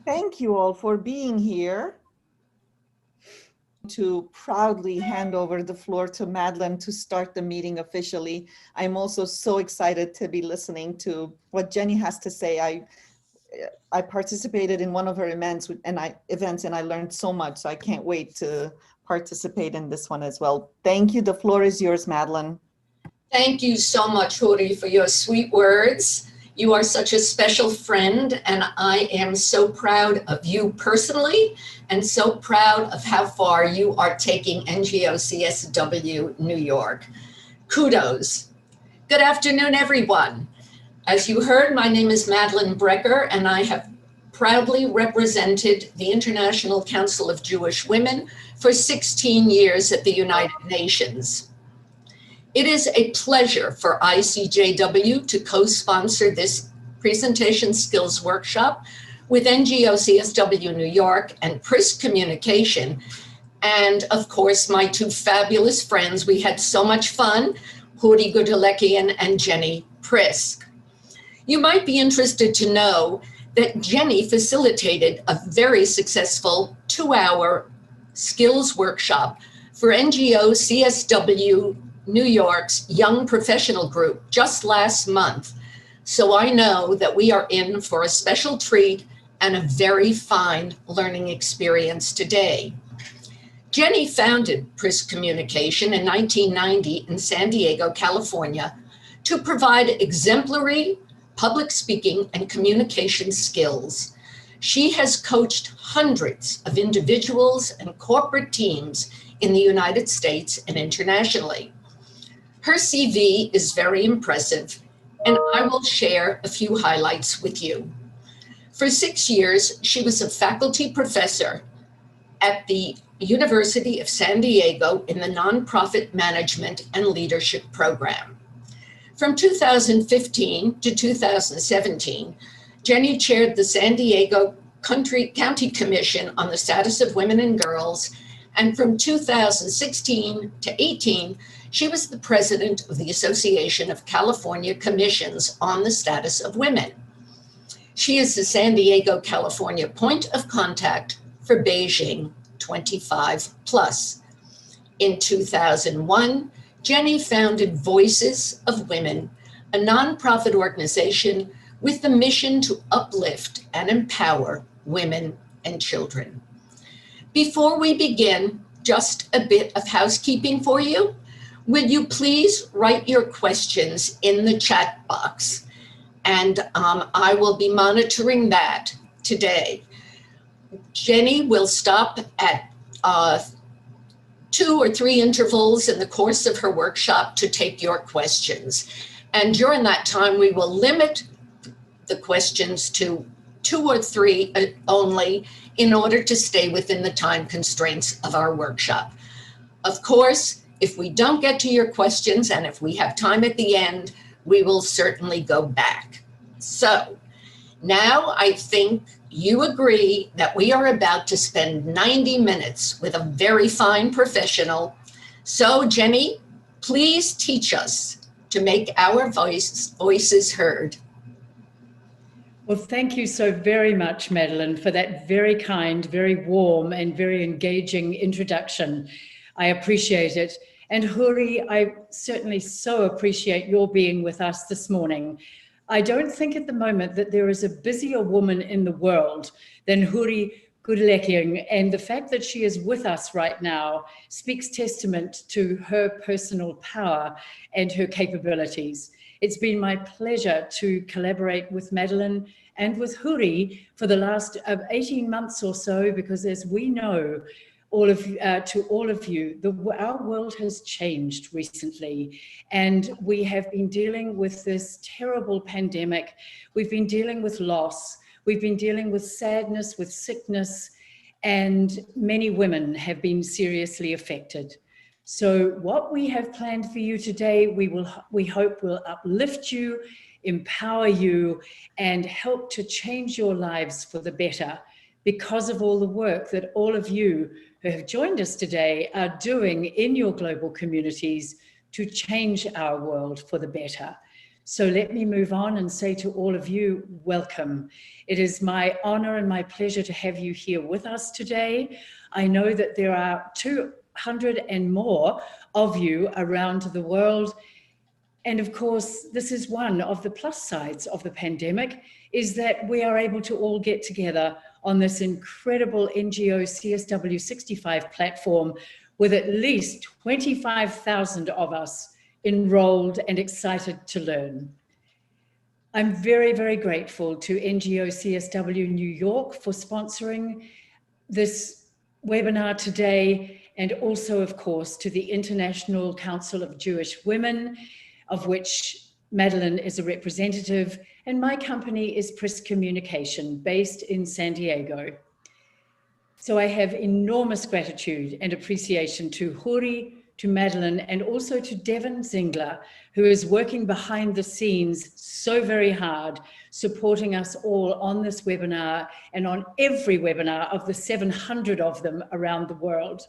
Thank you all for being here. To proudly hand over the floor to Madeleine to start the meeting officially. I'm also so excited to be listening to what Jenni has to say. I participated in one of her events and I learned so much. So I can't wait to participate in this one as well. Thank you. The floor is yours, Madeleine. Thank you so much, Huri, for your sweet words. You are such a special friend, and I am so proud of you personally and so proud of how far you are taking NGO CSW New York. Kudos. Good afternoon, everyone. As you heard, my name is Madeleine Brecker, and I have proudly represented the International Council of Jewish Women for 16 years at the United Nations. It is a pleasure for ICJW to co-sponsor this presentation skills workshop with NGO CSW New York and Prisk Communication. And of course, my two fabulous friends. We had so much fun, Huri Gudalekian and Jenni Prisk. You might be interested to know that Jenni facilitated a very successful 2-hour skills workshop for NGO CSW New York's Young Professional Group just last month. So I know that we are in for a special treat and a very fine learning experience today. Jenni founded Prisk Communication in 1990 in San Diego, California, to provide exemplary public speaking and communication skills. She has coached hundreds of individuals and corporate teams in the United States and internationally. Her CV is very impressive, and I will share a few highlights with you. For 6 years, she was a faculty professor at the University of San Diego in the Nonprofit Management and Leadership Program. From 2015 to 2017, Jenni chaired the San Diego County Commission on the Status of Women and Girls, and from 2016 to 18, she was the president of the Association of California Commissions on the Status of Women. She is the San Diego, California point of contact for Beijing 25+. In 2001, Jenni founded Voices of Women, a nonprofit organization with the mission to uplift and empower women and children. Before we begin, just a bit of housekeeping for you. Will you please write your questions in the chat box? And I will be monitoring that today. Jenni will stop at 2 or 3 intervals in the course of her workshop to take your questions. And during that time, we will limit the questions to 2 or 3 only in order to stay within the time constraints of our workshop. Of course, if we don't get to your questions and if we have time at the end, we will certainly go back. So now I think you agree that we are about to spend 90 minutes with a very fine professional. So Jenni, please teach us to make our voices heard. Well, thank you so very much, Madeleine, for that very kind, very warm, and very engaging introduction. I appreciate it. And Huri, I certainly so appreciate your being with us this morning. I don't think at the moment that there is a busier woman in the world than Huri Gudalekian, and the fact that she is with us right now speaks testament to her personal power and her capabilities. It's been my pleasure to collaborate with Madeleine and with Huri for the last 18 months or so, because as we know, to all of you, our world has changed recently, and we have been dealing with this terrible pandemic. We've been dealing with loss. We've been dealing with sadness, with sickness, and many women have been seriously affected. So what we have planned for you today, we hope will uplift you, empower you, and help to change your lives for the better, because of all the work that all of you who have joined us today are doing in your global communities to change our world for the better. So let me move on and say to all of you, welcome. It is my honor and my pleasure to have you here with us today. I know that there are 200 and more of you around the world. And of course, this is one of the plus sides of the pandemic, is that we are able to all get together on this incredible NGO CSW65 platform with at least 25,000 of us enrolled and excited to learn. I'm very, very grateful to NGO CSW New York for sponsoring this webinar today, and also, of course, to the International Council of Jewish Women, of which Madeleine is a representative, and my company is Prisk Communication, based in San Diego. So I have enormous gratitude and appreciation to Huri, to Madeleine, and also to Devin Zingler, who is working behind the scenes so very hard, supporting us all on this webinar and on every webinar of the 700 of them around the world.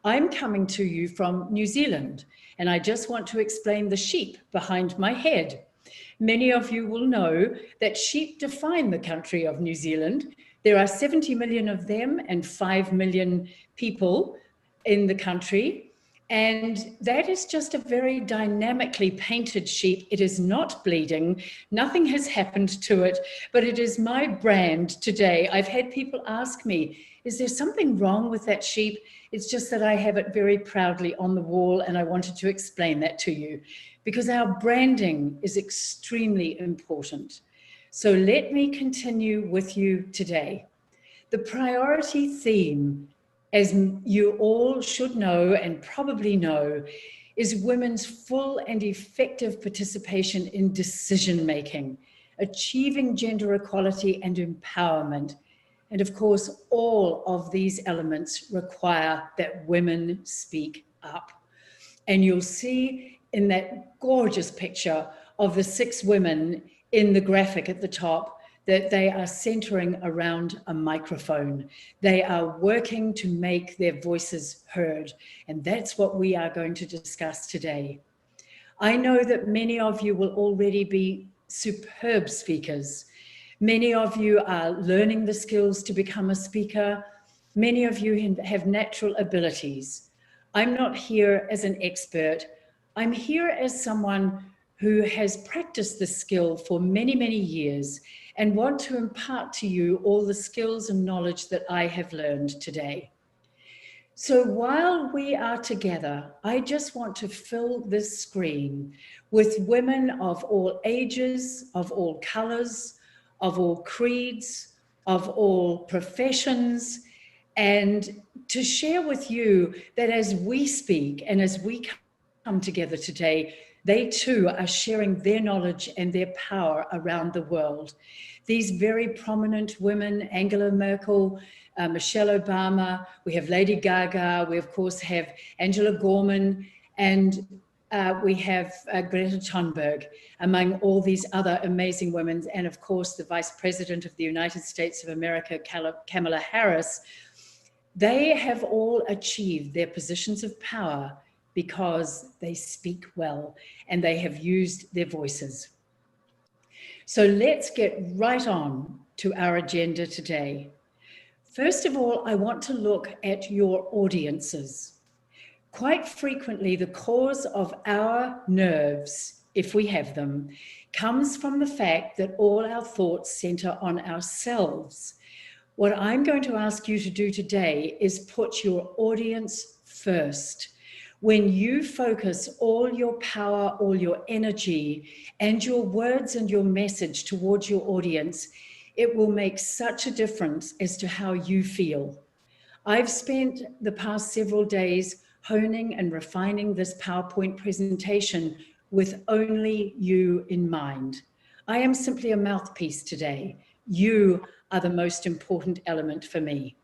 I'm coming to you from New Zealand, and I just want to explain the sheep behind my head. Many of you will know that sheep define the country of New Zealand. There are 70 million of them and 5 million people in the country. And that is just a very dynamically painted sheep. It is not bleeding. Nothing has happened to it, but it is my brand today. I've had people ask me, is there something wrong with that sheep? It's just that I have it very proudly on the wall, and I wanted to explain that to you because our branding is extremely important. So let me continue with you today. The priority theme, as you all should know and probably know, is women's full and effective participation in decision-making, achieving gender equality and empowerment. And of course, all of these elements require that women speak up. And you'll see in that gorgeous picture of the 6 women in the graphic at the top that they are centering around a microphone. They are working to make their voices heard. And that's what we are going to discuss today. I know that many of you will already be superb speakers. Many of you are learning the skills to become a speaker. Many of you have natural abilities. I'm not here as an expert. I'm here as someone who has practiced the skill for many, many years and want to impart to you all the skills and knowledge that I have learned today. So while we are together, I just want to fill this screen with women of all ages, of all colors, of all creeds, of all professions, and to share with you that as we speak and as we come together today, they too are sharing their knowledge and their power around the world. These very prominent women, Angela Merkel, Michelle Obama, we have Lady Gaga, we of course have Angela Gorman, and we have Greta Thunberg, among all these other amazing women, and of course the Vice President of the United States of America, Kamala Harris. They have all achieved their positions of power because they speak well and they have used their voices. So let's get right on to our agenda today. First of all, I want to look at your audiences. Quite frequently, the cause of our nerves, if we have them, comes from the fact that all our thoughts center on ourselves. What I'm going to ask you to do today is put your audience first. When you focus all your power, all your energy, and your words and your message towards your audience, it will make such a difference as to how you feel. I've spent the past several days honing and refining this PowerPoint presentation with only you in mind. I am simply a mouthpiece today. You are the most important element for me.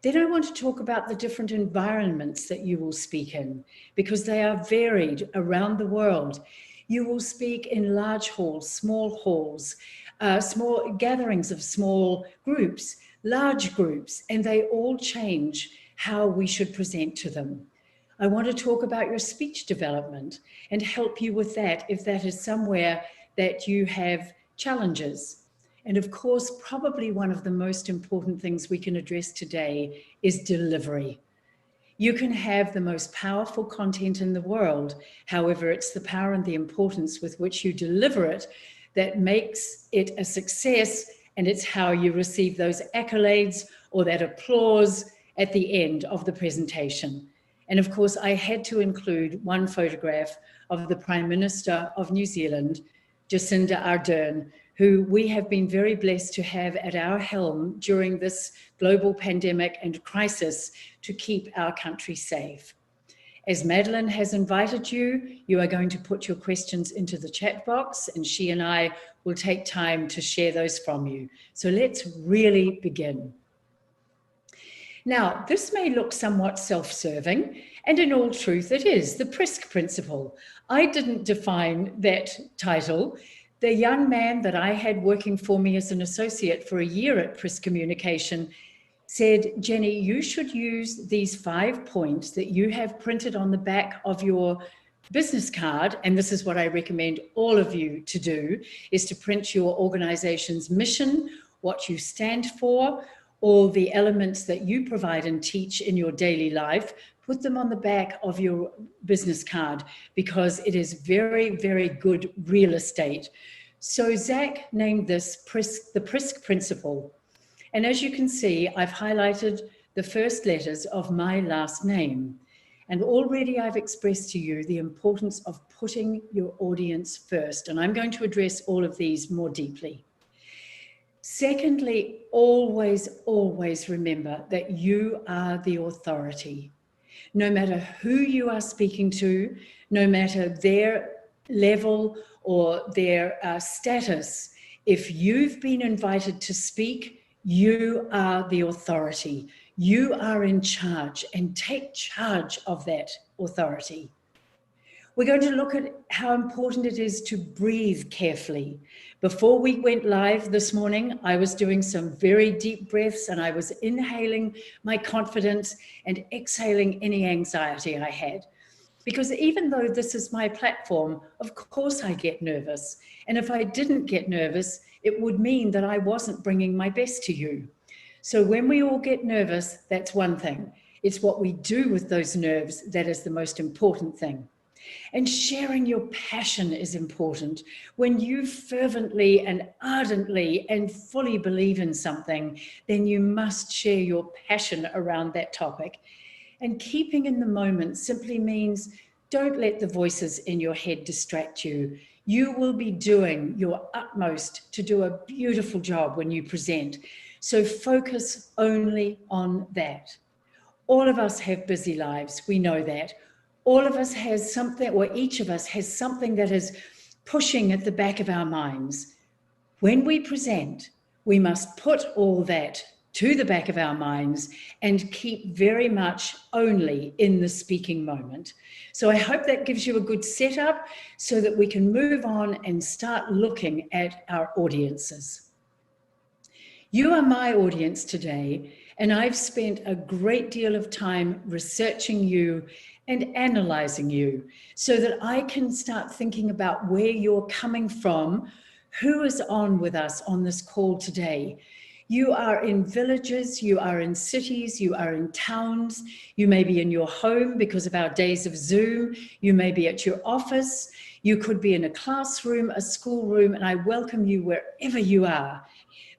Then I want to talk about the different environments that you will speak in, because they are varied around the world. You will speak in large halls, small gatherings of small groups, large groups, and they all change how we should present to them. I want to talk about your speech development and help you with that if that is somewhere that you have challenges. And of course, probably one of the most important things we can address today is delivery. You can have the most powerful content in the world. However, it's the power and the importance with which you deliver it that makes it a success, and it's how you receive those accolades or that applause at the end of the presentation. And of course, I had to include one photograph of the Prime Minister of New Zealand, Jacinda Ardern, who we have been very blessed to have at our helm during this global pandemic and crisis to keep our country safe. As Madeleine has invited you, you are going to put your questions into the chat box, and she and I will take time to share those from you. So let's really begin. Now, this may look somewhat self-serving, and in all truth it is, the Prisk Principle. I didn't define that title. The young man that I had working for me as an associate for a year at Prisk Communication said, Jenni, you should use these 5 points that you have printed on the back of your business card, and this is what I recommend all of you to do, is to print your organization's mission, what you stand for, all the elements that you provide and teach in your daily life, put them on the back of your business card because it is very, very good real estate. So Zach named this the Prisk Principle. And as you can see, I've highlighted the first letters of my last name. And already I've expressed to you the importance of putting your audience first. And I'm going to address all of these more deeply. Secondly, always, always remember that you are the authority. No matter who you are speaking to, no matter their level or their status, if you've been invited to speak, you are the authority. You are in charge, and take charge of that authority. We're going to look at how important it is to breathe carefully. Before we went live this morning, I was doing some very deep breaths, and I was inhaling my confidence and exhaling any anxiety I had. Because even though this is my platform, of course I get nervous. And if I didn't get nervous, it would mean that I wasn't bringing my best to you. So when we all get nervous, that's one thing. It's what we do with those nerves that is the most important thing. And sharing your passion is important. When you fervently and ardently and fully believe in something, then you must share your passion around that topic. And keeping in the moment simply means don't let the voices in your head distract you. You will be doing your utmost to do a beautiful job when you present. So focus only on that. All of us have busy lives, we know that. All of us has something, or each of us has something that is pushing at the back of our minds. When we present, we must put all that to the back of our minds and keep very much only in the speaking moment. So I hope that gives you a good setup so that we can move on and start looking at our audiences. You are my audience today, and I've spent a great deal of time researching you and analyzing you so that I can start thinking about where you're coming from, who is on with us on this call today. You are in villages, you are in cities, you are in towns, you may be in your home because of our days of Zoom, you may be at your office, you could be in a classroom, a schoolroom, and I welcome you wherever you are.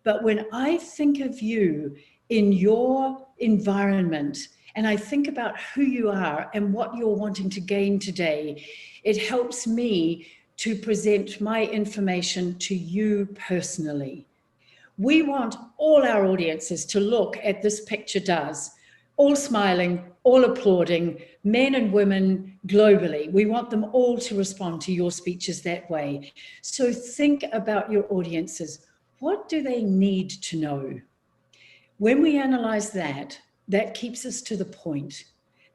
But when I think of you in your environment, and I think about who you are and what you're wanting to gain today, it helps me to present my information to you personally. We want all our audiences to look at this picture does, all smiling, all applauding, men and women globally. We want them all to respond to your speeches that way. So think about your audiences. What do they need to know? When we analyze that, that keeps us to the point.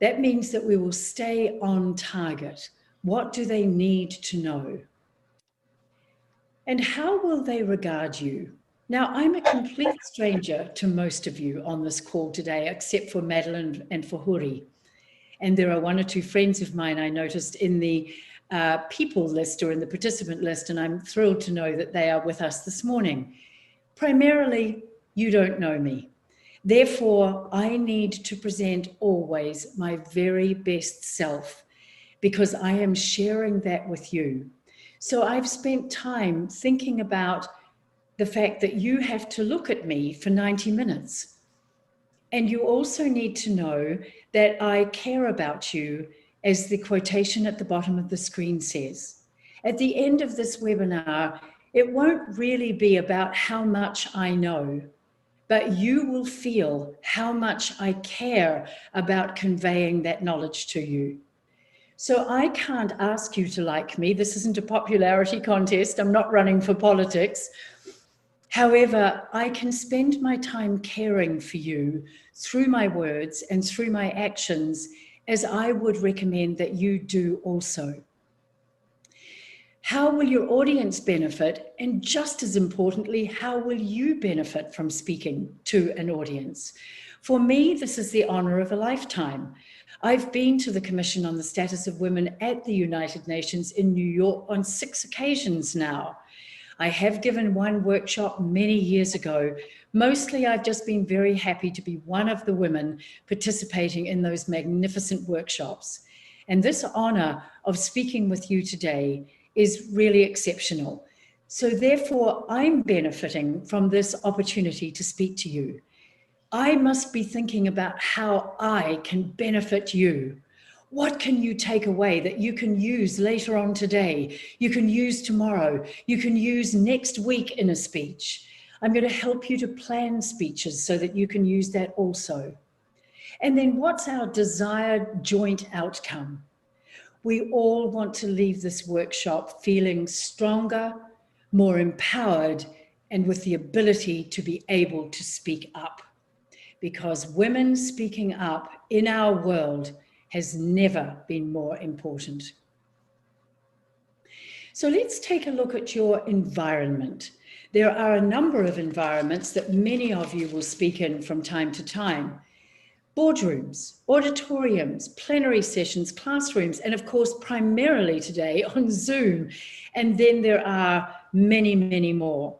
That means that we will stay on target. What do they need to know? And how will they regard you? Now, I'm a complete stranger to most of you on this call today, except for Madeleine and for Huri. And there are one or two friends of mine I noticed in the people list or in the participant list, and I'm thrilled to know that they are with us this morning. Primarily, you don't know me. Therefore, I need to present always my very best self because I am sharing that with you. So I've spent time thinking about the fact that you have to look at me for 90 minutes. And you also need to know that I care about you, as the quotation at the bottom of the screen says. At the end of this webinar, it won't really be about how much I know, but you will feel how much I care about conveying that knowledge to you. So I can't ask you to like me. This isn't a popularity contest. I'm not running for politics. However, I can spend my time caring for you through my words and through my actions, as I would recommend that you do also. How will your audience benefit? And just as importantly, how will you benefit from speaking to an audience? For me, this is the honor of a lifetime. I've been to the Commission on the Status of Women at the United Nations in New York on 6 occasions now. I have given one workshop many years ago. Mostly, I've just been very happy to be one of the women participating in those magnificent workshops. And this honor of speaking with you today is really exceptional. So therefore, I'm benefiting from this opportunity to speak to you. I must be thinking about how I can benefit you. What can you take away that you can use later on today? You can use tomorrow. You can use next week in a speech. I'm going to help you to plan speeches so that you can use that also. And then what's our desired joint outcome? We all want to leave this workshop feeling stronger, more empowered, and with the ability to be able to speak up. Because women speaking up in our world has never been more important. So let's take a look at your environment. There are a number of environments that many of you will speak in from time to time. Boardrooms, auditoriums, plenary sessions, classrooms, and of course, primarily today on Zoom. And then there are many, many more.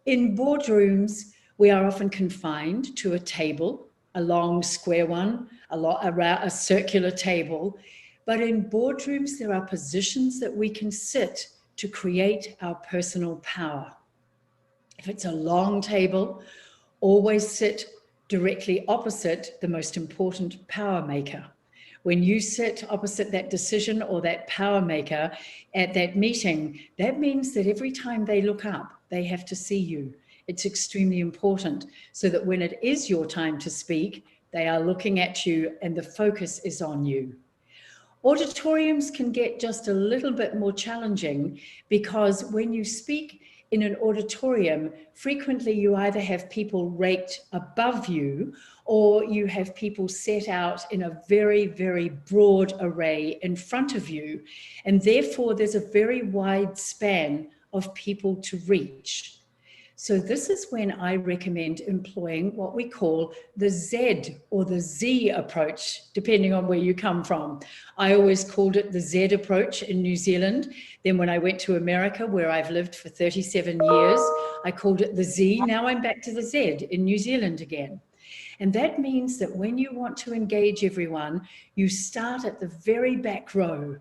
In boardrooms, we are often confined to a table, a long square one, a circular table. But in boardrooms, there are positions that we can sit to create our personal power. If it's a long table, always sit directly opposite the most important power maker. When you sit opposite that decision or that power maker at that meeting, that means that every time they look up, they have to see you. It's extremely important so that when it is your time to speak, they are looking at you and the focus is on you. Auditoriums can get just a little bit more challenging because when you speak in an auditorium, frequently you either have people raked above you or you have people set out in a very, very broad array in front of you. And therefore, there's a very wide span of people to reach. So this is when I recommend employing what we call the Z or the Z approach, depending on where you come from. I always called it the Z approach in New Zealand. Then when I went to America, where I've lived for 37 years, I called it the Z. Now I'm back to the Z in New Zealand again. And that means that when you want to engage everyone, you start at the very back row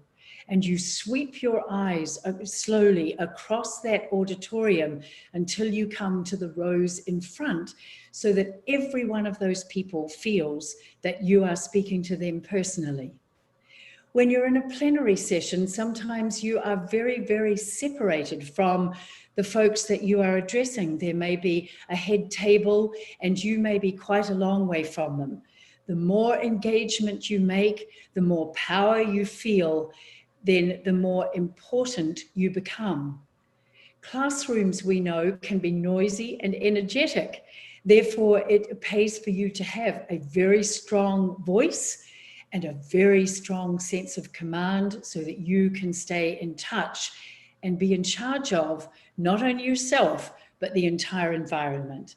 and you sweep your eyes slowly across that auditorium until you come to the rows in front so that every one of those people feels that you are speaking to them personally. When you're in a plenary session, sometimes you are very, very separated from the folks that you are addressing. There may be a head table and you may be quite a long way from them. The more engagement you make, the more power you feel, then the more important you become. Classrooms, we know, can be noisy and energetic. Therefore, it pays for you to have a very strong voice and a very strong sense of command so that you can stay in touch and be in charge of not only yourself, but the entire environment.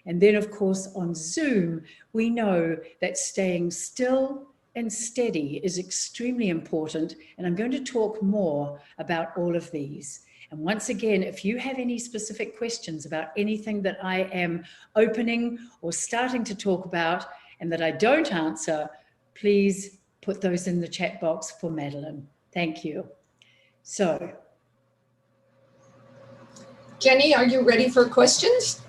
And then, of course, on Zoom, we know that staying still and steady is extremely important, and I'm going to talk more about all of these. And once again, if you have any specific questions about anything that I am opening or starting to talk about and that I don't answer, please put those in the chat box for Madeleine. Thank you. So, Jenni, are you ready for questions?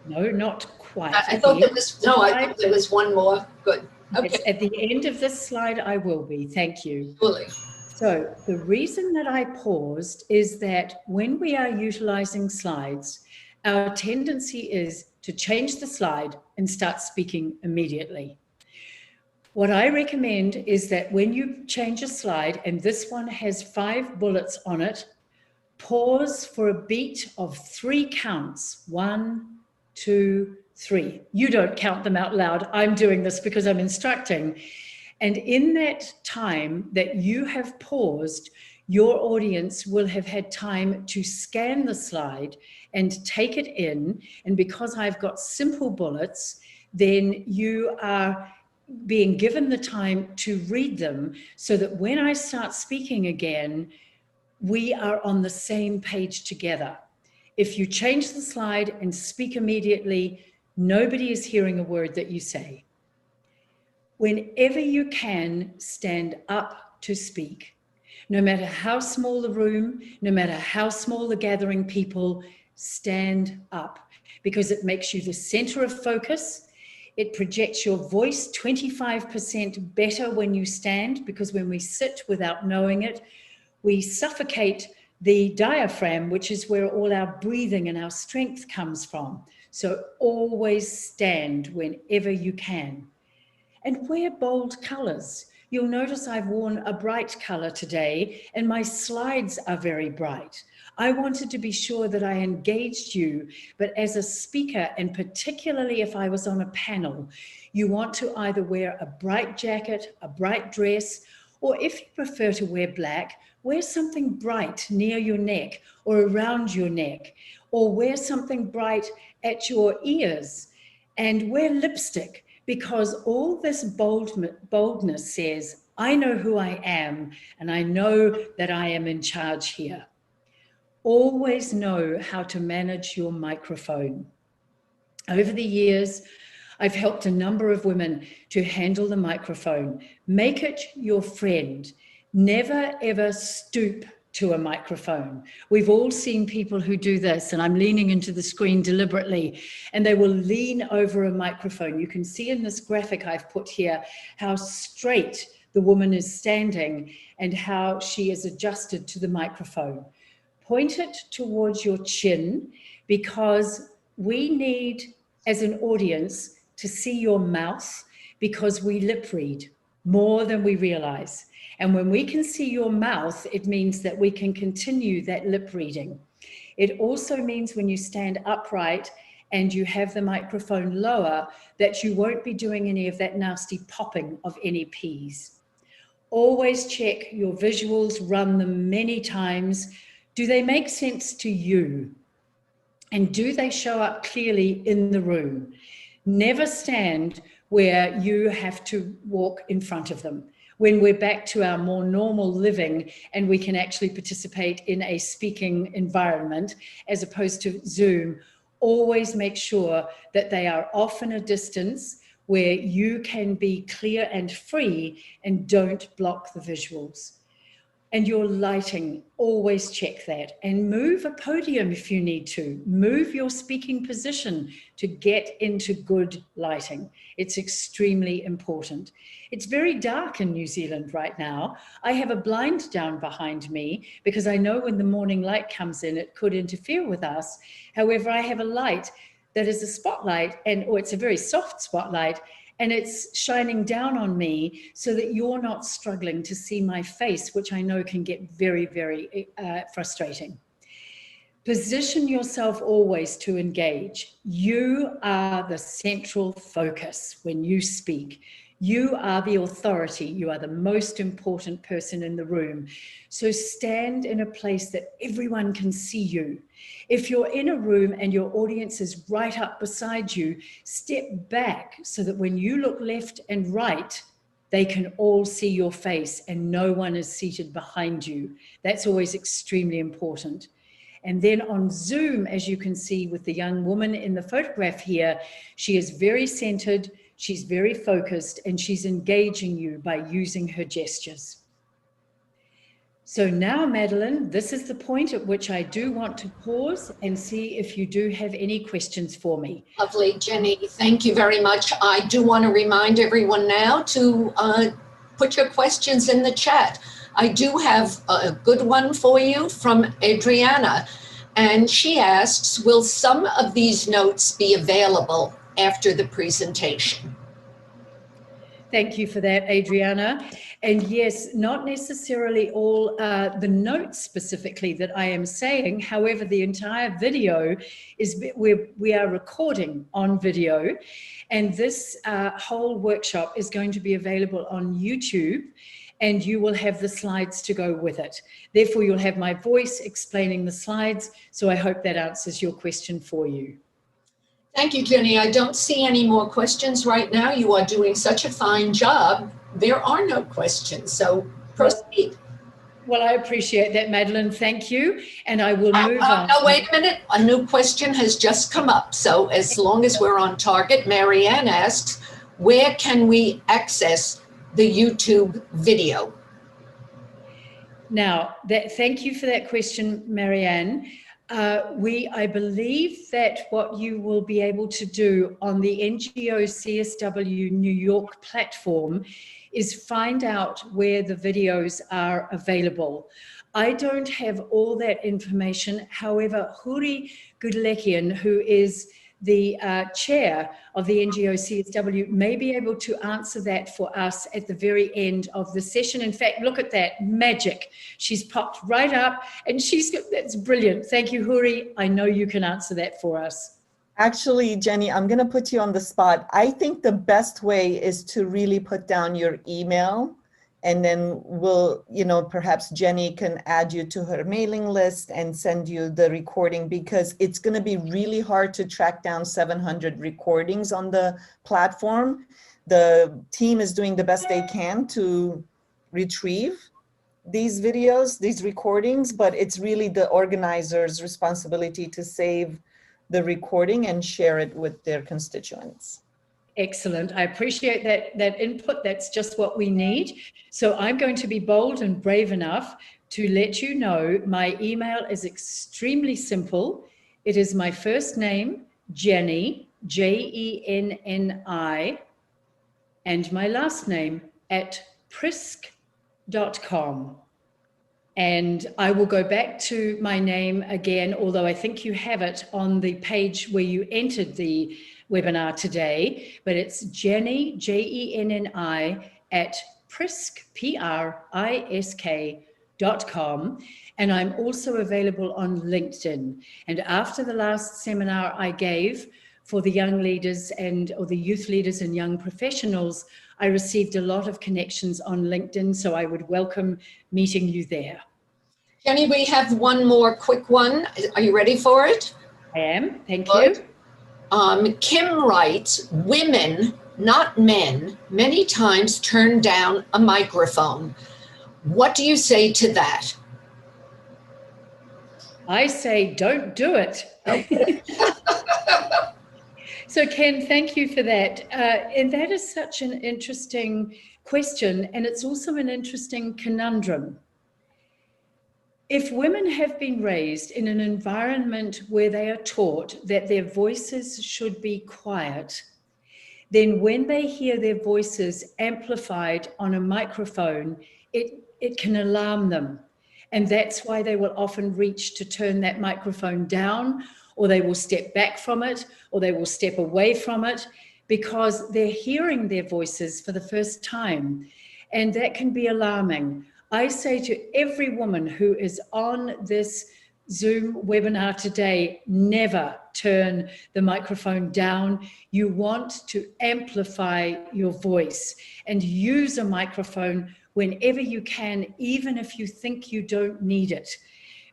no, not quite. I thought there was, no, I thought there was one more. Good. Okay. Yes, at the end of this slide, I will be. Thank you. Surely. So the reason that I paused is that when we are utilizing slides, our tendency is to change the slide and start speaking immediately. What I recommend is that when you change a slide, and this one has 5 bullets on it, pause for a beat of 3 counts. 1, 2, 3. You don't count them out loud. I'm doing this because I'm instructing. And in that time that you have paused, your audience will have had time to scan the slide and take it in. And because I've got simple bullets, then you are being given the time to read them so that when I start speaking again, we are on the same page together. If you change the slide and speak immediately, nobody is hearing a word that you say. Whenever you can, stand up to speak. No matter how small the room, no matter how small the gathering people, stand up because it makes you the center of focus. It projects your voice 25% better when you stand, because when we sit without knowing it, we suffocate the diaphragm, which is where all our breathing and our strength comes from. So always stand whenever you can. And wear bold colors. You'll notice I've worn a bright color today, and my slides are very bright. I wanted to be sure that I engaged you, but as a speaker, and particularly if I was on a panel, you want to either wear a bright jacket, a bright dress, or if you prefer to wear black, wear something bright near your neck or around your neck, or wear something bright at your ears, and wear lipstick, because all this boldness says, I know who I am, and I know that I am in charge here. Always know how to manage your microphone. Over the years, I've helped a number of women to handle the microphone. Make it your friend. Never, ever stoop to a microphone. We've all seen people who do this, and I'm leaning into the screen deliberately, and they will lean over a microphone. You can see in this graphic I've put here how straight the woman is standing and how she is adjusted to the microphone. Point it towards your chin, because we need, as an audience, to see your mouth, because we lip read more than we realize. And when we can see your mouth, it means that we can continue that lip reading. It also means when you stand upright and you have the microphone lower, that you won't be doing any of that nasty popping of any P's. Always check your visuals, run them many times. Do they make sense to you? And do they show up clearly in the room? Never stand where you have to walk in front of them. When we're back to our more normal living and we can actually participate in a speaking environment as opposed to Zoom, always make sure that they are off in a distance where you can be clear and free and don't block the visuals. And your lighting, always check that, and move a podium if you need to. Move your speaking position to get into good lighting. It's extremely important. It's very dark in New Zealand right now. I have a blind down behind me because I know when the morning light comes in, it could interfere with us. However, I have a light that is a spotlight, or it's a very soft spotlight, and it's shining down on me so that you're not struggling to see my face, which I know can get very, very frustrating. Position yourself always to engage. You are the central focus when you speak. You are the authority. You are the most important person in the room. So stand in a place that everyone can see you. If you're in a room and your audience is right up beside you, step back so that when you look left and right, they can all see your face and no one is seated behind you. That's always extremely important. And then on Zoom, as you can see with the young woman in the photograph here, she is very centered, she's very focused, and she's engaging you by using her gestures. So now, Madeleine, this is the point at which I do want to pause and see if you do have any questions for me. Lovely, Jenni. Thank you very much. I do want to remind everyone now to put your questions in the chat. I do have a good one for you from Adriana, and she asks, will some of these notes be available after the presentation? Thank you for that, Adriana. And yes, not necessarily all the notes specifically that I am saying. However, the entire video is, we are recording on video. And this whole workshop is going to be available on YouTube, and you will have the slides to go with it. Therefore, you'll have my voice explaining the slides. So I hope that answers your question for you. Thank you, Jenni. I don't see any more questions right now. You are doing such a fine job. There are no questions, so proceed. Well, I appreciate that, Madeleine. Thank you. And I will move on. No, wait a minute. A new question has just come up. So as long as we're on target, Marianne asks, where can we access the YouTube video? Now, thank you for that question, Marianne. I believe that what you will be able to do on the NGO CSW New York platform is find out where the videos are available. I don't have all that information. However, Huri Gudlekian, who is the chair of the NGO CSW, may be able to answer that for us at the very end of the session. In fact, look at that magic. She's popped right up and that's brilliant. Thank you, Huri. I know you can answer that for us. Actually, Jenni, I'm going to put you on the spot. I think the best way is to really put down your email, and then we'll, perhaps Jenni can add you to her mailing list and send you the recording, because it's going to be really hard to track down 700 recordings on the platform. The team is doing the best they can to retrieve these videos, these recordings, but it's really the organizer's responsibility to save the recording and share it with their constituents. Excellent. I appreciate that input. That's just what we need. So I'm going to be bold and brave enough to let you know my email is extremely simple. It is my first name, Jenni, Jenni, and my last name at prisk.com. And I will go back to my name again, although I think you have it on the page where you entered the webinar today, but it's Jenni, Jenni, at Prisk, Prisk.com. And I'm also available on LinkedIn. And after the last seminar I gave for the young leaders or the youth leaders and young professionals, I received a lot of connections on LinkedIn, so I would welcome meeting you there. Jenni, we have one more quick one. Are you ready for it? I am. Thank Good. you. Kim writes, women, not men, many times turn down a microphone. What do you say to that? I say, don't do it. So Ken, thank you for that. And that is such an interesting question. And it's also an interesting conundrum. If women have been raised in an environment where they are taught that their voices should be quiet, then when they hear their voices amplified on a microphone, it can alarm them. And that's why they will often reach to turn that microphone down, or they will step back from it, or they will step away from it, because they're hearing their voices for the first time. And that can be alarming. I say to every woman who is on this Zoom webinar today, never turn the microphone down. You want to amplify your voice and use a microphone whenever you can, even if you think you don't need it,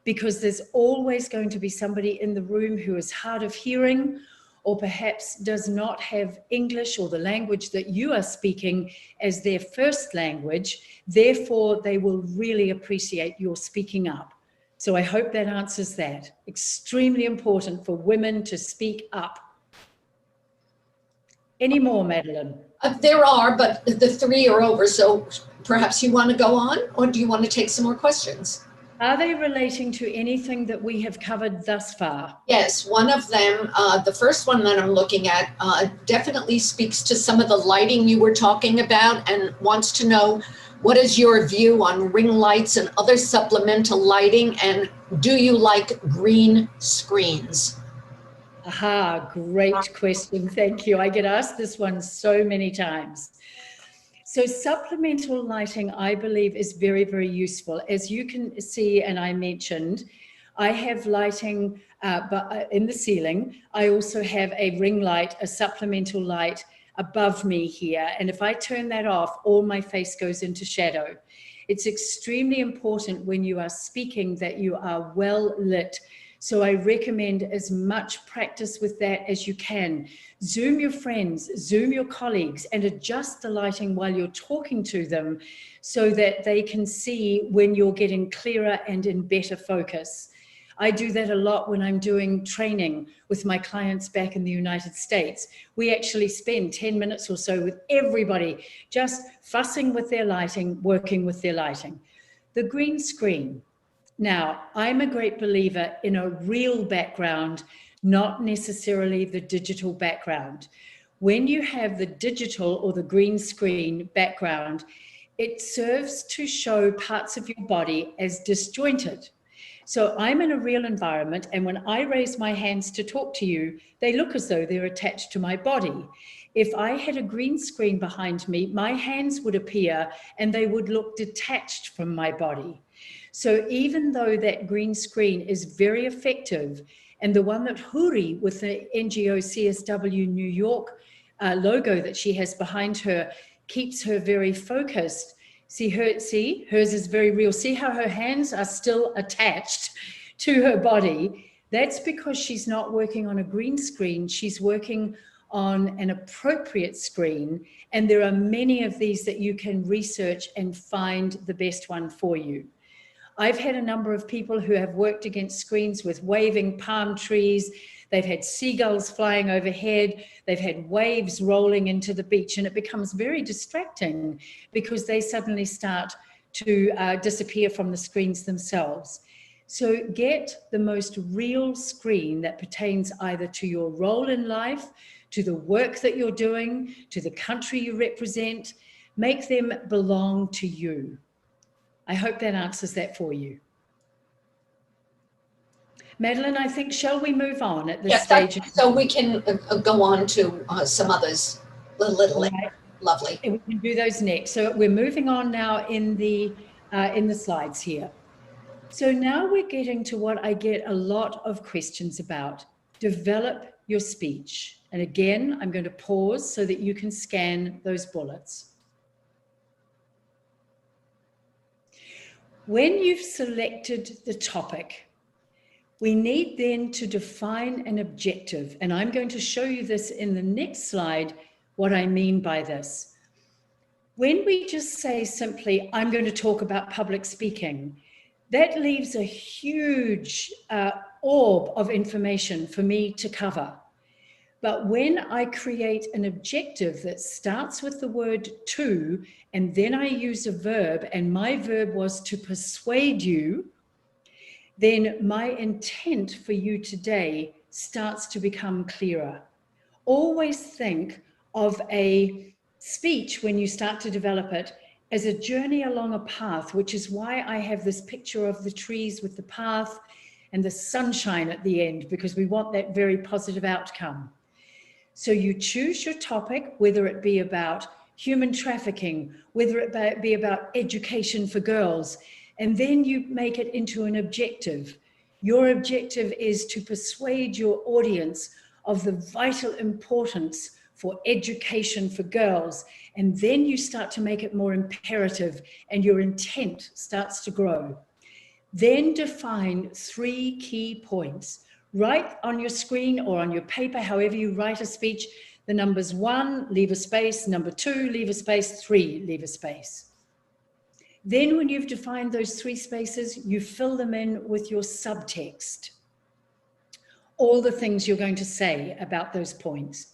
because there's always going to be somebody in the room who is hard of hearing, or perhaps does not have English or the language that you are speaking as their first language. Therefore, they will really appreciate your speaking up. So I hope that answers that. Extremely important for women to speak up. Any more, Madeleine? There are, but the 3 are over. So perhaps you want to go on, or do you want to take some more questions? Are they relating to anything that we have covered thus far? Yes, one of them, the first one that I'm looking at, definitely speaks to some of the lighting you were talking about and wants to know, what is your view on ring lights and other supplemental lighting, and do you like green screens? Aha, great question. Thank you. I get asked this one so many times. So supplemental lighting, I believe, is very, very useful. As you can see, and I mentioned, I have lighting in the ceiling. I also have a ring light, a supplemental light above me here. And if I turn that off, all my face goes into shadow. It's extremely important when you are speaking that you are well lit. So I recommend as much practice with that as you can. Zoom your friends, Zoom your colleagues, and adjust the lighting while you're talking to them so that they can see when you're getting clearer and in better focus. I do that a lot when I'm doing training with my clients back in the United States. We actually spend 10 minutes or so with everybody just fussing with their lighting, working with their lighting. The green screen. Now, I'm a great believer in a real background, not necessarily the digital background. When you have the digital or the green screen background, it serves to show parts of your body as disjointed. So I'm in a real environment, and when I raise my hands to talk to you, they look as though they're attached to my body. If I had a green screen behind me, my hands would appear and they would look detached from my body. So even though that green screen is very effective, and the one that Huri with the NGO CSW New York logo that she has behind her keeps her very focused. See, hers is very real. See how her hands are still attached to her body? That's because she's not working on a green screen. She's working on an appropriate screen. And there are many of these that you can research and find the best one for you. I've had a number of people who have worked against screens with waving palm trees. They've had seagulls flying overhead. They've had waves rolling into the beach, and it becomes very distracting because they suddenly start to disappear from the screens themselves. So get the most real screen that pertains either to your role in life, to the work that you're doing, to the country you represent. Make them belong to you. I hope that answers that for you. Madeleine, I think, shall we move on at this stage? So we can go on to some others a little later. Right. Lovely. And we can do those next. So we're moving on now in the slides here. So now we're getting to what I get a lot of questions about. Develop your speech. And again, I'm going to pause so that you can scan those bullets. When you've selected the topic, we need then to define an objective. And I'm going to show you this in the next slide, what I mean by this. When we just say simply, I'm going to talk about public speaking, that leaves a huge orb of information for me to cover. But when I create an objective that starts with the word to, and then I use a verb, and my verb was to persuade you, then my intent for you today starts to become clearer. Always think of a speech when you start to develop it as a journey along a path, which is why I have this picture of the trees with the path and the sunshine at the end, because we want that very positive outcome. So you choose your topic, whether it be about human trafficking, whether it be about education for girls, and then you make it into an objective. Your objective is to persuade your audience of the vital importance for education for girls. And then you start to make it more imperative and your intent starts to grow. Then define 3 key points. Write on your screen or on your paper, however you write a speech, the numbers 1, leave a space, number 2, leave a space, 3, leave a space. Then when you've defined those 3 spaces, you fill them in with your subtext. All the things you're going to say about those points.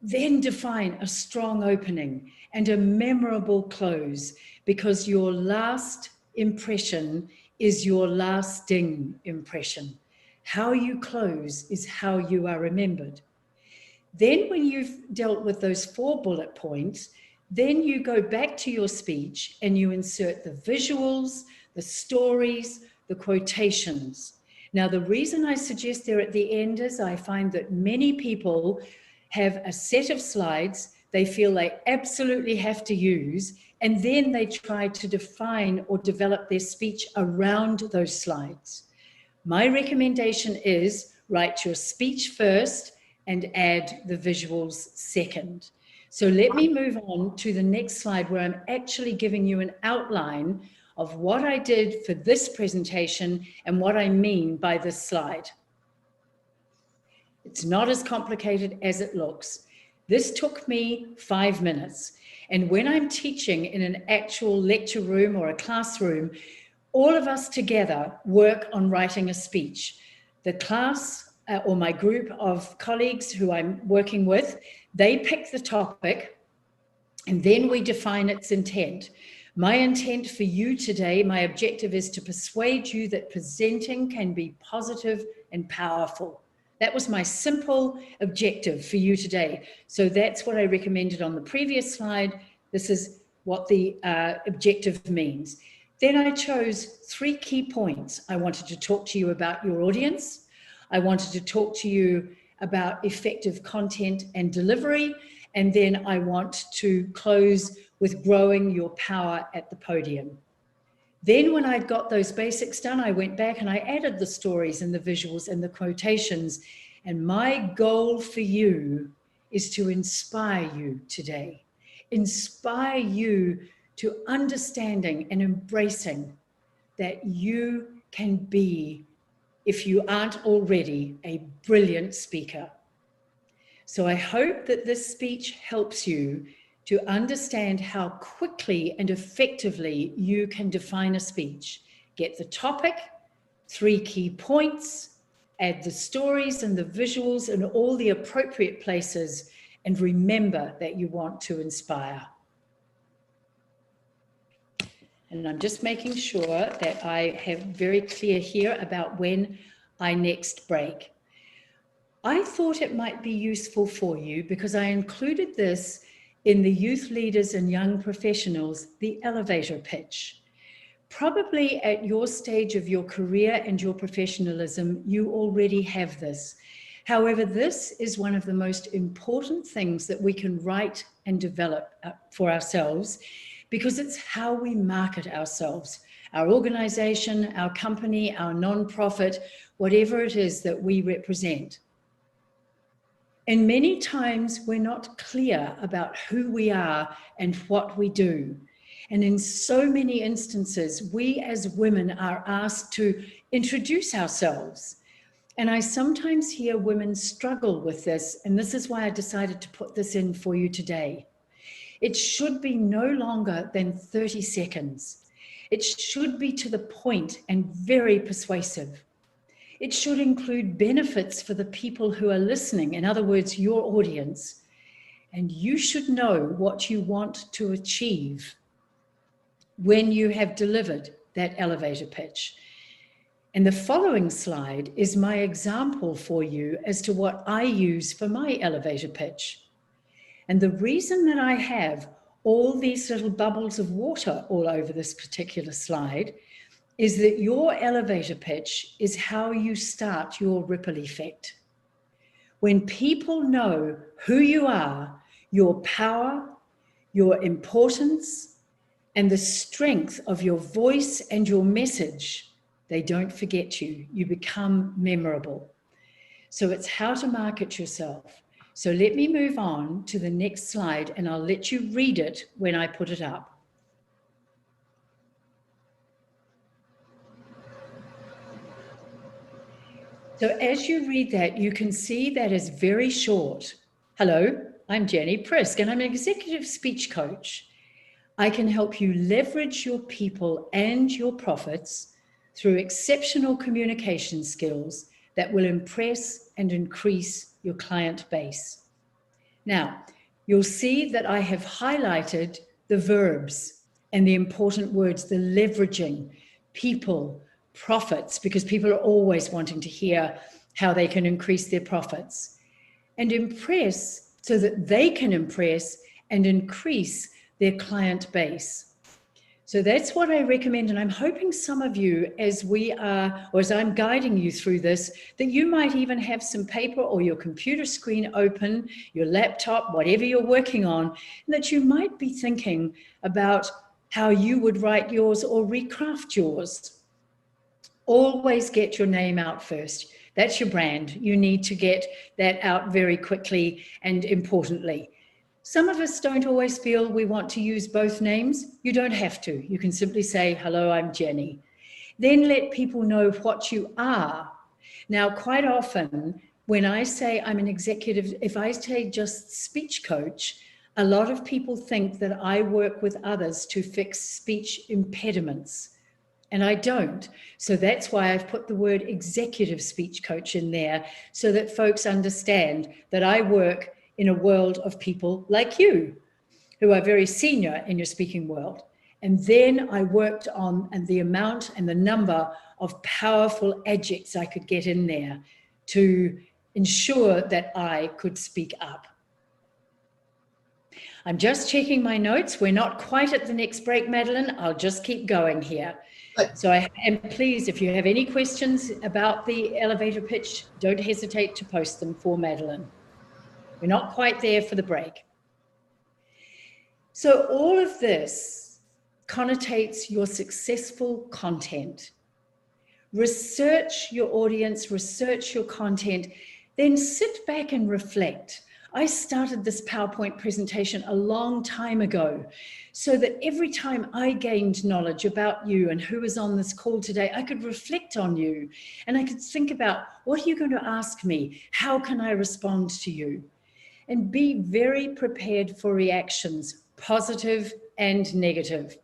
Then define a strong opening and a memorable close, because your last impression is your lasting impression. How you close is how you are remembered. Then when you've dealt with those 4 bullet points, then you go back to your speech and you insert the visuals, the stories, the quotations. Now, the reason I suggest they're at the end is I find that many people have a set of slides they feel they absolutely have to use, and then they try to define or develop their speech around those slides. My recommendation is write your speech first and add the visuals second. So let me move on to the next slide, where I'm actually giving you an outline of what I did for this presentation and what I mean by this slide. It's not as complicated as it looks. This took me 5 minutes. And when I'm teaching in an actual lecture room or a classroom, all of us together work on writing a speech. The class or my group of colleagues who I'm working with, they pick the topic and then we define its intent. My intent for you today, my objective is to persuade you that presenting can be positive and powerful. That was my simple objective for you today. So that's what I recommended on the previous slide. This is what the objective means. Then I chose 3 key points. I wanted to talk to you about your audience. I wanted to talk to you about effective content and delivery. And then I want to close with growing your power at the podium. Then when I'd got those basics done, I went back and I added the stories and the visuals and the quotations. And my goal for you is to inspire you today. Inspire you to understanding and embracing that you can be, if you aren't already, a brilliant speaker. So I hope that this speech helps you to understand how quickly and effectively you can define a speech. Get the topic, 3 key points, add the stories and the visuals in all the appropriate places, and remember that you want to inspire. And I'm just making sure that I have very clear here about when I next break. I thought it might be useful for you because I included this in the Youth Leaders and Young Professionals, the elevator pitch. Probably at your stage of your career and your professionalism, you already have this. However, this is one of the most important things that we can write and develop for ourselves, because it's how we market ourselves, our organization, our company, our nonprofit, whatever it is that we represent. And many times we're not clear about who we are and what we do. And in so many instances, we as women are asked to introduce ourselves. And I sometimes hear women struggle with this, and this is why I decided to put this in for you today. It should be no longer than 30 seconds. It should be to the point and very persuasive. It should include benefits for the people who are listening, in other words, your audience. And you should know what you want to achieve when you have delivered that elevator pitch. And the following slide is my example for you as to what I use for my elevator pitch. And the reason that I have all these little bubbles of water all over this particular slide is that your elevator pitch is how you start your ripple effect. When people know who you are, your power, your importance, and the strength of your voice and your message, they don't forget you. You become memorable. So it's how to market yourself. So let me move on to the next slide and I'll let you read it when I put it up. So as you read that, you can see that is very short. Hello, I'm Jenni Prisk, and I'm an executive speech coach. I can help you leverage your people and your profits through exceptional communication skills that will impress and increase your client base. Now, you'll see that I have highlighted the verbs and the important words, the leveraging, people, profits, because people are always wanting to hear how they can increase their profits, and impress so that they can impress and increase their client base. So that's what I recommend. And I'm hoping some of you, as we are, or as I'm guiding you through this, that you might even have some paper or your computer screen open, your laptop, whatever you're working on, and that you might be thinking about how you would write yours or recraft yours. Always get your name out first. That's your brand. You need to get that out very quickly and importantly. Some of us don't always feel we want to use both names. You don't have to. You can simply say, hello, I'm Jenni. Then let people know what you are. Now, quite often, when I say I'm an executive, if I say just speech coach, a lot of people think that I work with others to fix speech impediments. And I don't. So that's why I've put the word executive speech coach in there so that folks understand that I work in a world of people like you who are very senior in your speaking world. And then I worked on the amount and the number of powerful adjectives I could get in there to ensure that I could speak up. I'm just checking my notes. We're not quite at the next break, Madeleine. I'll just keep going here. So and please, if you have any questions about the elevator pitch, don't hesitate to post them for Madeleine. We're not quite there for the break. So all of this connotates your successful content. Research your audience, research your content, then sit back and reflect. I started this PowerPoint presentation a long time ago so that every time I gained knowledge about you and who is on this call today, I could reflect on you and I could think about, what are you going to ask me? How can I respond to you? And be very prepared for reactions, positive and negative.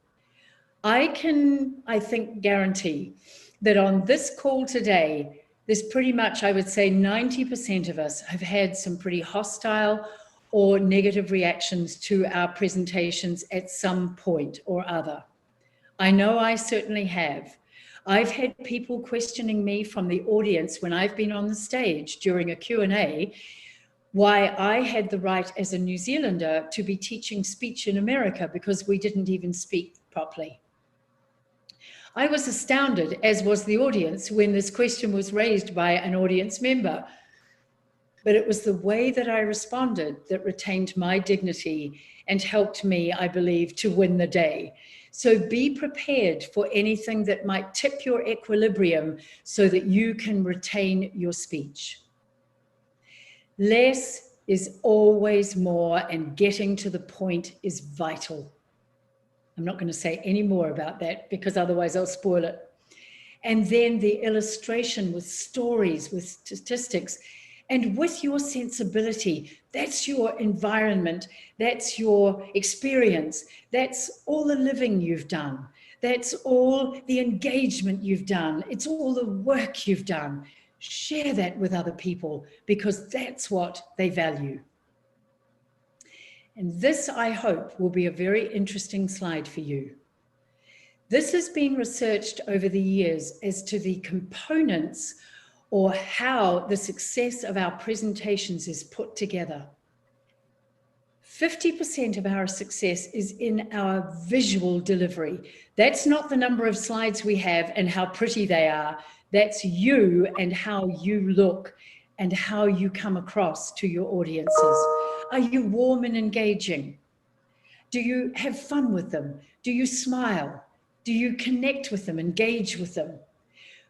I can, I think, guarantee that on this call today, there's pretty much, I would say 90% of us have had some pretty hostile or negative reactions to our presentations at some point or other. I know I certainly have. I've had people questioning me from the audience when I've been on the stage during a Q&A, why I had the right as a New Zealander to be teaching speech in America because we didn't even speak properly. I was astounded, as was the audience, when this question was raised by an audience member. But it was the way that I responded that retained my dignity and helped me, I believe, to win the day. So be prepared for anything that might tip your equilibrium so that you can retain your speech. Less is always more, and getting to the point is vital. I'm not going to say any more about that because otherwise I'll spoil it. And then the illustration with stories, with statistics, and with your sensibility. That's your environment. That's your experience. That's all the living you've done. That's all the engagement you've done. It's all the work you've done. Share that with other people because that's what they value. And this, I hope, will be a very interesting slide for you. This has been researched over the years as to the components or how the success of our presentations is put together. 50% of our success is in our visual delivery. That's not the number of slides we have and how pretty they are. That's you and how you look and how you come across to your audiences. Are you warm and engaging? Do you have fun with them? Do you smile? Do you connect with them, engage with them?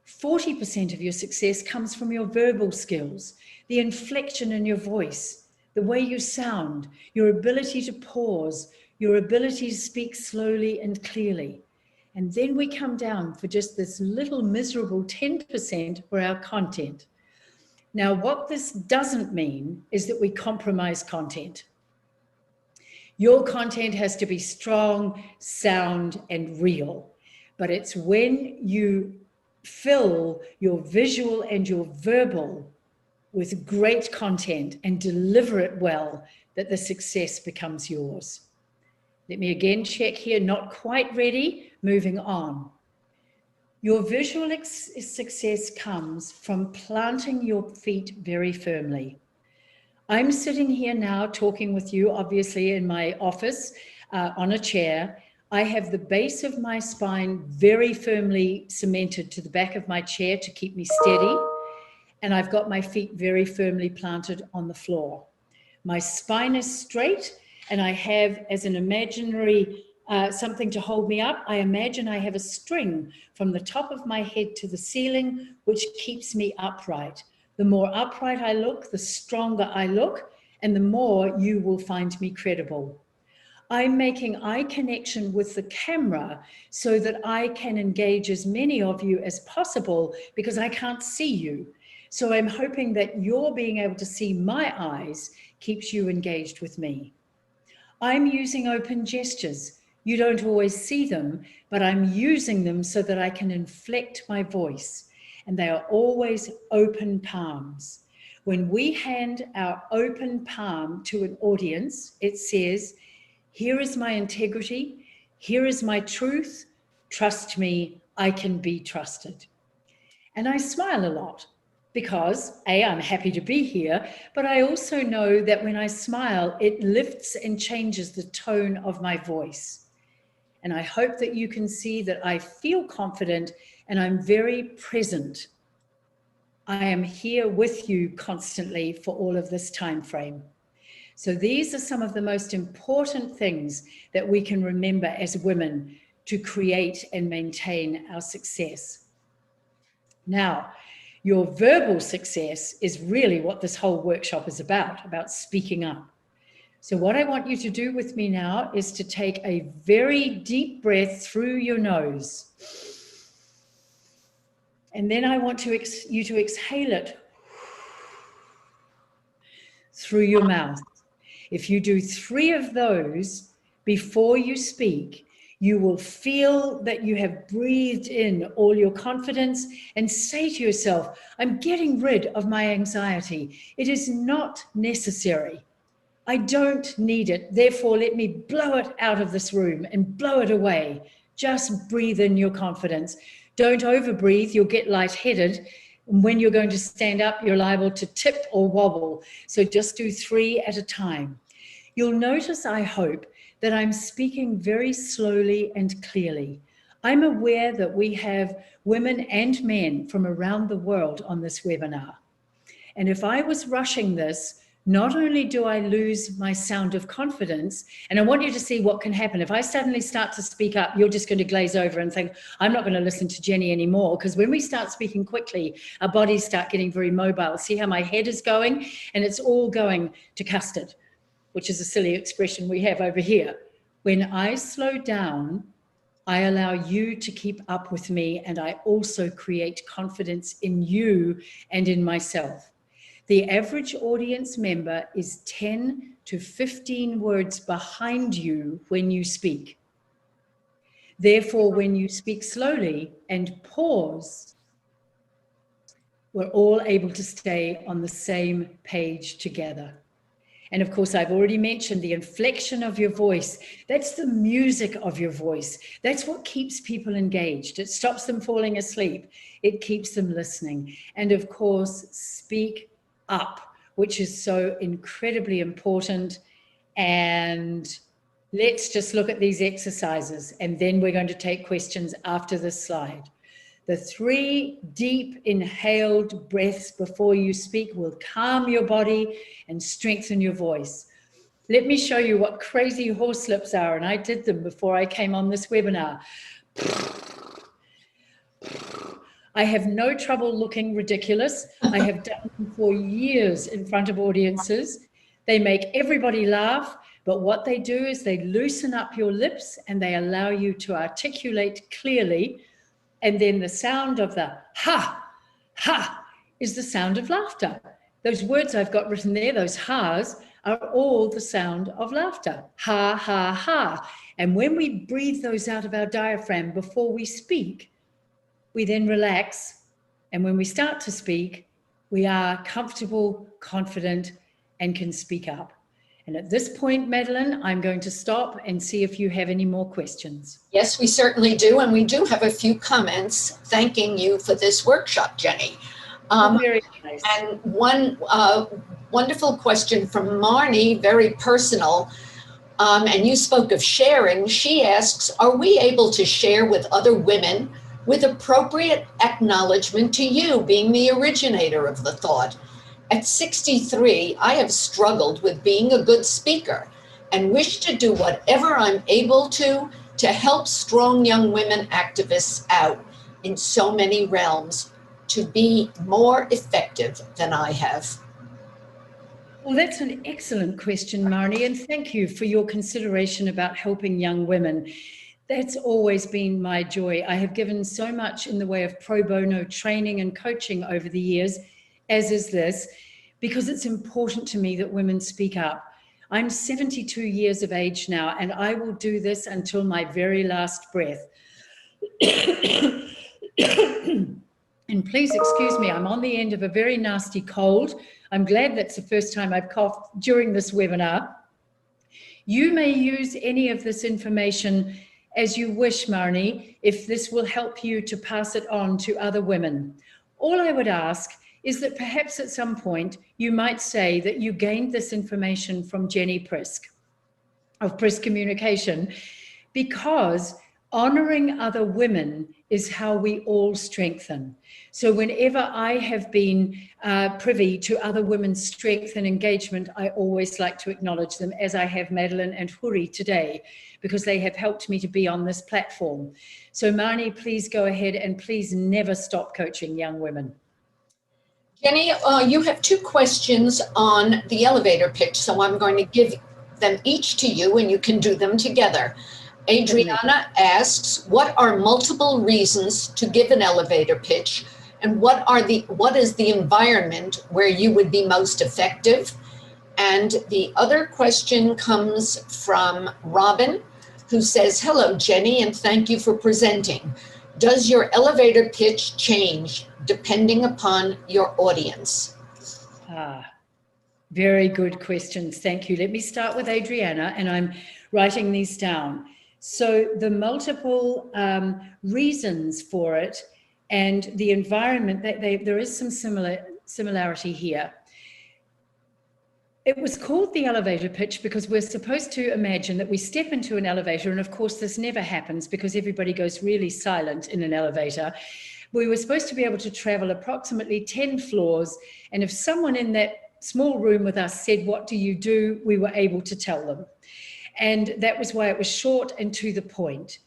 40% of your success comes from your verbal skills, the inflection in your voice, the way you sound, your ability to pause, your ability to speak slowly and clearly. And then we come down for just this little miserable 10% for our content. Now, what this doesn't mean is that we compromise content. Your content has to be strong, sound, and real. But it's when you fill your visual and your verbal with great content and deliver it well that the success becomes yours. Let me again check here, not quite ready, moving on. Your visual success comes from planting your feet very firmly. I'm sitting here now talking with you, obviously in my office, on a chair. I have the base of my spine very firmly cemented to the back of my chair to keep me steady. And I've got my feet very firmly planted on the floor. My spine is straight, and I have, as an imaginary something to hold me up, I imagine I have a string from the top of my head to the ceiling, which keeps me upright. The more upright I look, the stronger I look, and the more you will find me credible. I'm making eye connection with the camera so that I can engage as many of you as possible because I can't see you. So I'm hoping that your being able to see my eyes keeps you engaged with me. I'm using open gestures. You don't always see them, but I'm using them so that I can inflect my voice. And they are always open palms. When we hand our open palm to an audience, it says, here is my integrity, here is my truth, trust me, I can be trusted. And I smile a lot because A, I'm happy to be here, but I also know that when I smile, it lifts and changes the tone of my voice. And I hope that you can see that I feel confident and I'm very present. I am here with you constantly for all of this time frame. So these are some of the most important things that we can remember as women to create and maintain our success. Now, your verbal success is really what this whole workshop is about speaking up. So what I want you to do with me now is to take a very deep breath through your nose. And then I want you to exhale it through your mouth. If you do 3 of those before you speak, you will feel that you have breathed in all your confidence and say to yourself, I'm getting rid of my anxiety. It is not necessary. I don't need it. Therefore, let me blow it out of this room and blow it away. Just breathe in your confidence. Don't overbreathe. You'll get lightheaded. And when you're going to stand up, you're liable to tip or wobble. So just do 3 at a time. You'll notice, I hope, that I'm speaking very slowly and clearly. I'm aware that we have women and men from around the world on this webinar. And if I was rushing this, not only do I lose my sound of confidence, and I want you to see what can happen. If I suddenly start to speak up, you're just going to glaze over and think, I'm not going to listen to Jenni anymore. Because when we start speaking quickly, our bodies start getting very mobile. See how my head is going? And it's all going to custard, which is a silly expression we have over here. When I slow down, I allow you to keep up with me, and I also create confidence in you and in myself. The average audience member is 10 to 15 words behind you when you speak. Therefore, when you speak slowly and pause, we're all able to stay on the same page together. And of course, I've already mentioned the inflection of your voice. That's the music of your voice. That's what keeps people engaged. It stops them falling asleep. It keeps them listening. And of course, speak up, which is so incredibly important. And let's just look at these exercises, and then we're going to take questions after this slide. The 3 deep inhaled breaths before you speak will calm your body and strengthen your voice. Let me show you what crazy horse lips are, and I did them before I came on this webinar. I have no trouble looking ridiculous. I have done them for years in front of audiences. They make everybody laugh, but what they do is they loosen up your lips and they allow you to articulate clearly. And then the sound of the ha, ha, is the sound of laughter. Those words I've got written there, those ha's, are all the sound of laughter. Ha, ha, ha. And when we breathe those out of our diaphragm before we speak, we then relax. And when we start to speak, we are comfortable, confident, and can speak up. And at this point, Madeleine, I'm going to stop and see if you have any more questions. Yes, we certainly do. And we do have a few comments thanking you for this workshop, Jenni. Very nice. And one wonderful question from Marnie, very personal. And you spoke of sharing. She asks, are we able to share with other women with appropriate acknowledgement to you being the originator of the thought? At 63, I have struggled with being a good speaker and wish to do whatever I'm able to help strong young women activists out in so many realms to be more effective than I have. Well, that's an excellent question, Marnie, and thank you for your consideration about helping young women. That's always been my joy. I have given so much in the way of pro bono training and coaching over the years, as is this, because it's important to me that women speak up. I'm 72 years of age now, and I will do this until my very last breath. And please excuse me, I'm on the end of a very nasty cold. I'm glad that's the first time I've coughed during this webinar. You may use any of this information as you wish, Marnie, if this will help you to pass it on to other women. All I would ask is that perhaps at some point you might say that you gained this information from Jenni Prisk of Prisk Communication, because honoring other women is how we all strengthen. So whenever I have been privy to other women's strength and engagement, I always like to acknowledge them, as I have Madeleine and Huri today, because they have helped me to be on this platform. So Marnie, please go ahead and please never stop coaching young women. Jenni, you have two questions on the elevator pitch, so I'm going to give them each to you and you can do them together. Adriana asks, what are multiple reasons to give an elevator pitch, and what is the environment where you would be most effective? And the other question comes from Robin, who says, hello, Jenni, and thank you for presenting. Does your elevator pitch change depending upon your audience? Very good questions. Thank you. Let me start with Adriana, and I'm writing these down. So the multiple reasons for it and the environment, there is some similarity here. It was called the elevator pitch because we're supposed to imagine that we step into an elevator, and of course this never happens because everybody goes really silent in an elevator. We were supposed to be able to travel approximately 10 floors, and if someone in that small room with us said, what do you do? We were able to tell them. And that was why it was short and to the point.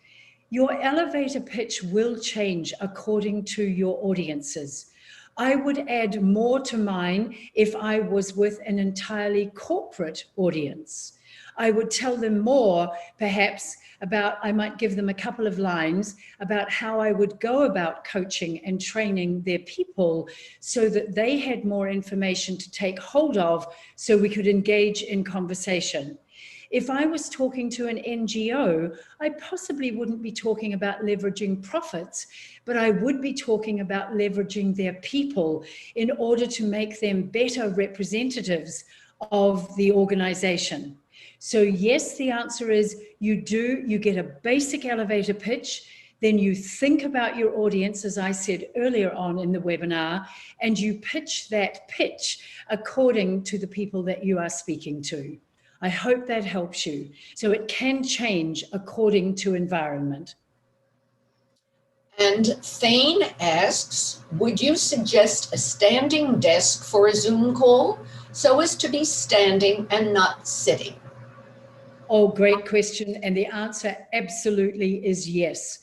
Your elevator pitch will change according to your audiences. I would add more to mine if I was with an entirely corporate audience. I would tell them more, perhaps, about, I might give them a couple of lines about how I would go about coaching and training their people so that they had more information to take hold of so we could engage in conversation. If I was talking to an NGO, I possibly wouldn't be talking about leveraging profits, but I would be talking about leveraging their people in order to make them better representatives of the organization. So yes, the answer is you get a basic elevator pitch, then you think about your audience, as I said earlier on in the webinar, and you pitch that pitch according to the people that you are speaking to. I hope that helps you. So it can change according to environment. And Thane asks, would you suggest a standing desk for a Zoom call so as to be standing and not sitting? Oh, great question. And the answer absolutely is yes.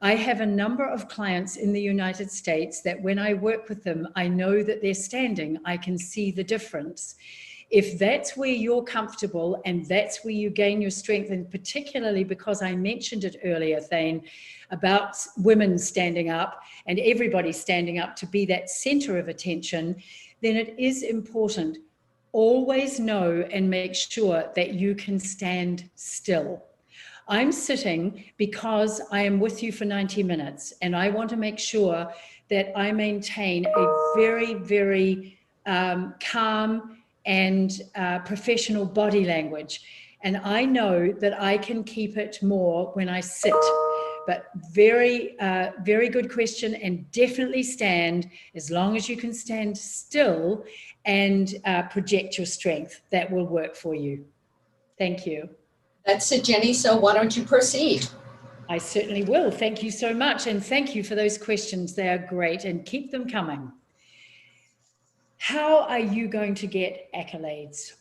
I have a number of clients in the United States that when I work with them, I know that they're standing. I can see the difference. if that's where you're comfortable and that's where you gain your strength, and particularly because I mentioned it earlier, Thane, about women standing up and everybody standing up to be that center of attention, then it is important. Always know and make sure that you can stand still. I'm sitting because I am with you for 90 minutes, and I want to make sure that I maintain a very, very calm and professional body language. And I know that I can keep it more when I sit. But very, very good question, and definitely stand as long as you can stand still and project your strength. That will work for you. Thank you. That's it, Jenni. So why don't you proceed? I certainly will. Thank you so much. And thank you for those questions. They are great, and keep them coming. How are you going to get accolades?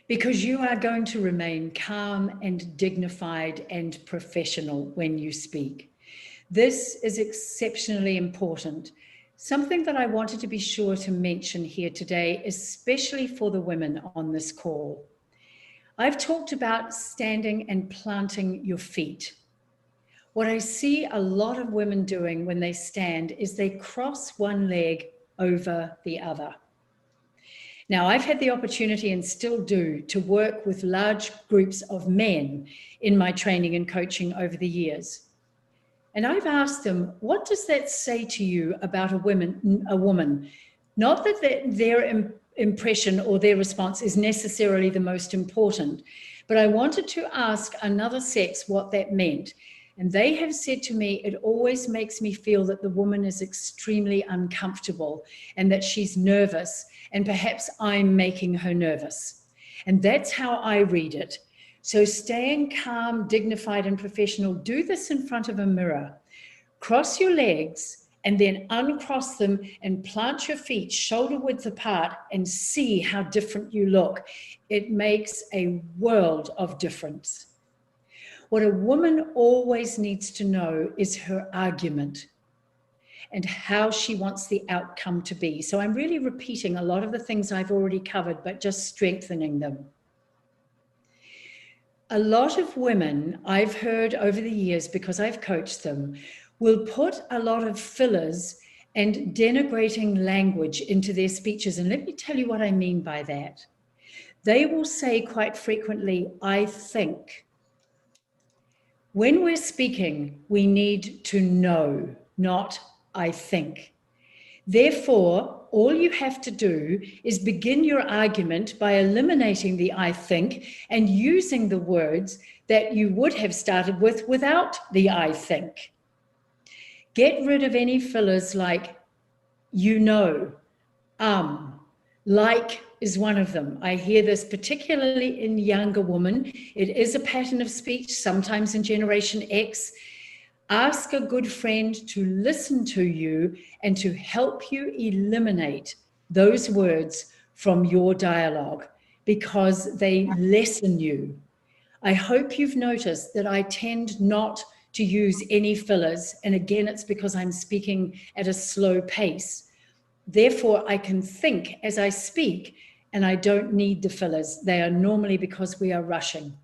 Because you are going to remain calm and dignified and professional when you speak. This is exceptionally important. Something that I wanted to be sure to mention here today, especially for the women on this call. I've talked about standing and planting your feet. What I see a lot of women doing when they stand is they cross one leg over the other. Now, I've had the opportunity, and still do, to work with large groups of men in my training and coaching over the years. And I've asked them, what does that say to you about a woman? Not that their impression or their response is necessarily the most important, but I wanted to ask another sex what that meant. And they have said to me, it always makes me feel that the woman is extremely uncomfortable and that she's nervous, and perhaps I'm making her nervous. And that's how I read it. So staying calm, dignified, and professional, do this in front of a mirror. Cross your legs and then uncross them and plant your feet shoulder width apart and see how different you look. It makes a world of difference. What a woman always needs to know is her argument and how she wants the outcome to be. So I'm really repeating a lot of the things I've already covered, but just strengthening them. A lot of women I've heard over the years, because I've coached them, will put a lot of fillers and denigrating language into their speeches. And let me tell you what I mean by that. They will say quite frequently, I think. When we're speaking, we need to know, not I think. Therefore, all you have to do is begin your argument by eliminating the I think and using the words that you would have started with without the I think. Get rid of any fillers like, you know, like is one of them. I hear this particularly in younger women. It is a pattern of speech, sometimes in Generation X. Ask a good friend to listen to you and to help you eliminate those words from your dialogue because they lessen you. I hope you've noticed that I tend not to use any fillers. And again, it's because I'm speaking at a slow pace. Therefore, I can think as I speak and I don't need the fillers. They are normally because we are rushing.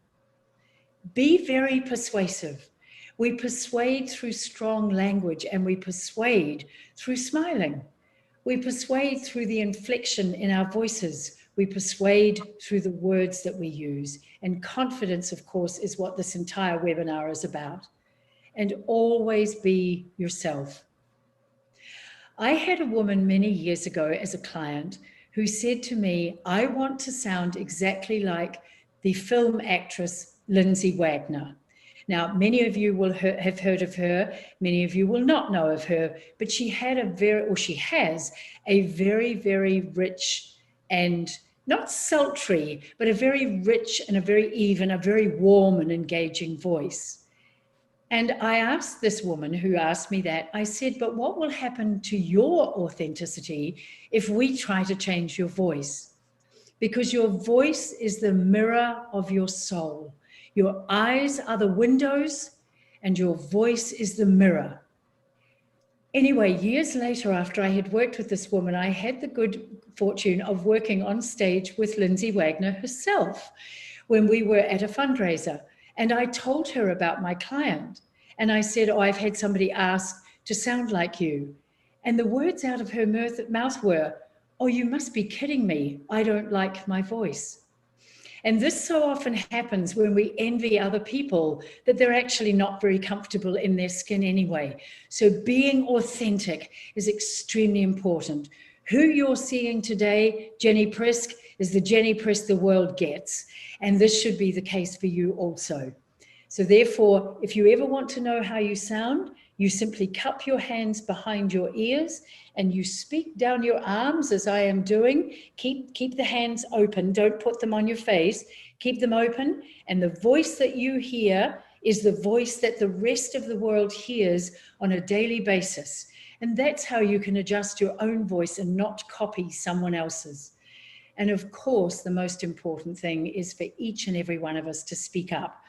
Be very persuasive. We persuade through strong language and we persuade through smiling. We persuade through the inflection in our voices. We persuade through the words that we use. And confidence, of course, is what this entire webinar is about. And always be yourself. I had a woman many years ago as a client who said to me, I want to sound exactly like the film actress Lindsay Wagner. Now, many of you will have heard of her, many of you will not know of her, but she had she has a very, very rich and not sultry, but a very rich and a very even, a very warm and engaging voice. And I asked this woman who asked me that, I said, but what will happen to your authenticity if we try to change your voice? Because your voice is the mirror of your soul. Your eyes are the windows and your voice is the mirror. Anyway, years later, after I had worked with this woman, I had the good fortune of working on stage with Lindsay Wagner herself when we were at a fundraiser. And I told her about my client. And I said, oh, I've had somebody ask to sound like you. And the words out of her mouth were, oh, you must be kidding me. I don't like my voice. And this so often happens when we envy other people that they're actually not very comfortable in their skin anyway. So being authentic is extremely important. Who you're seeing today, Jenni Prisk, is the Jenni Prisk the world gets. And this should be the case for you also. So therefore, if you ever want to know how you sound, you simply cup your hands behind your ears and you speak down your arms as I am doing. Keep the hands open. Don't put them on your face. Keep them open. And the voice that you hear is the voice that the rest of the world hears on a daily basis. And that's how you can adjust your own voice and not copy someone else's. And of course, the most important thing is for each and every one of us to speak up.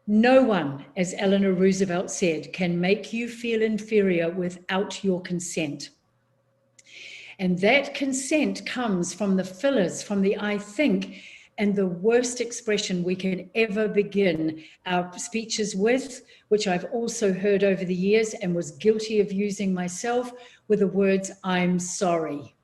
No one, as Eleanor Roosevelt said, can make you feel inferior without your consent. And that consent comes from the fillers, from the I think, and the worst expression we can ever begin our speeches with, which I've also heard over the years and was guilty of using myself, were the words, I'm sorry.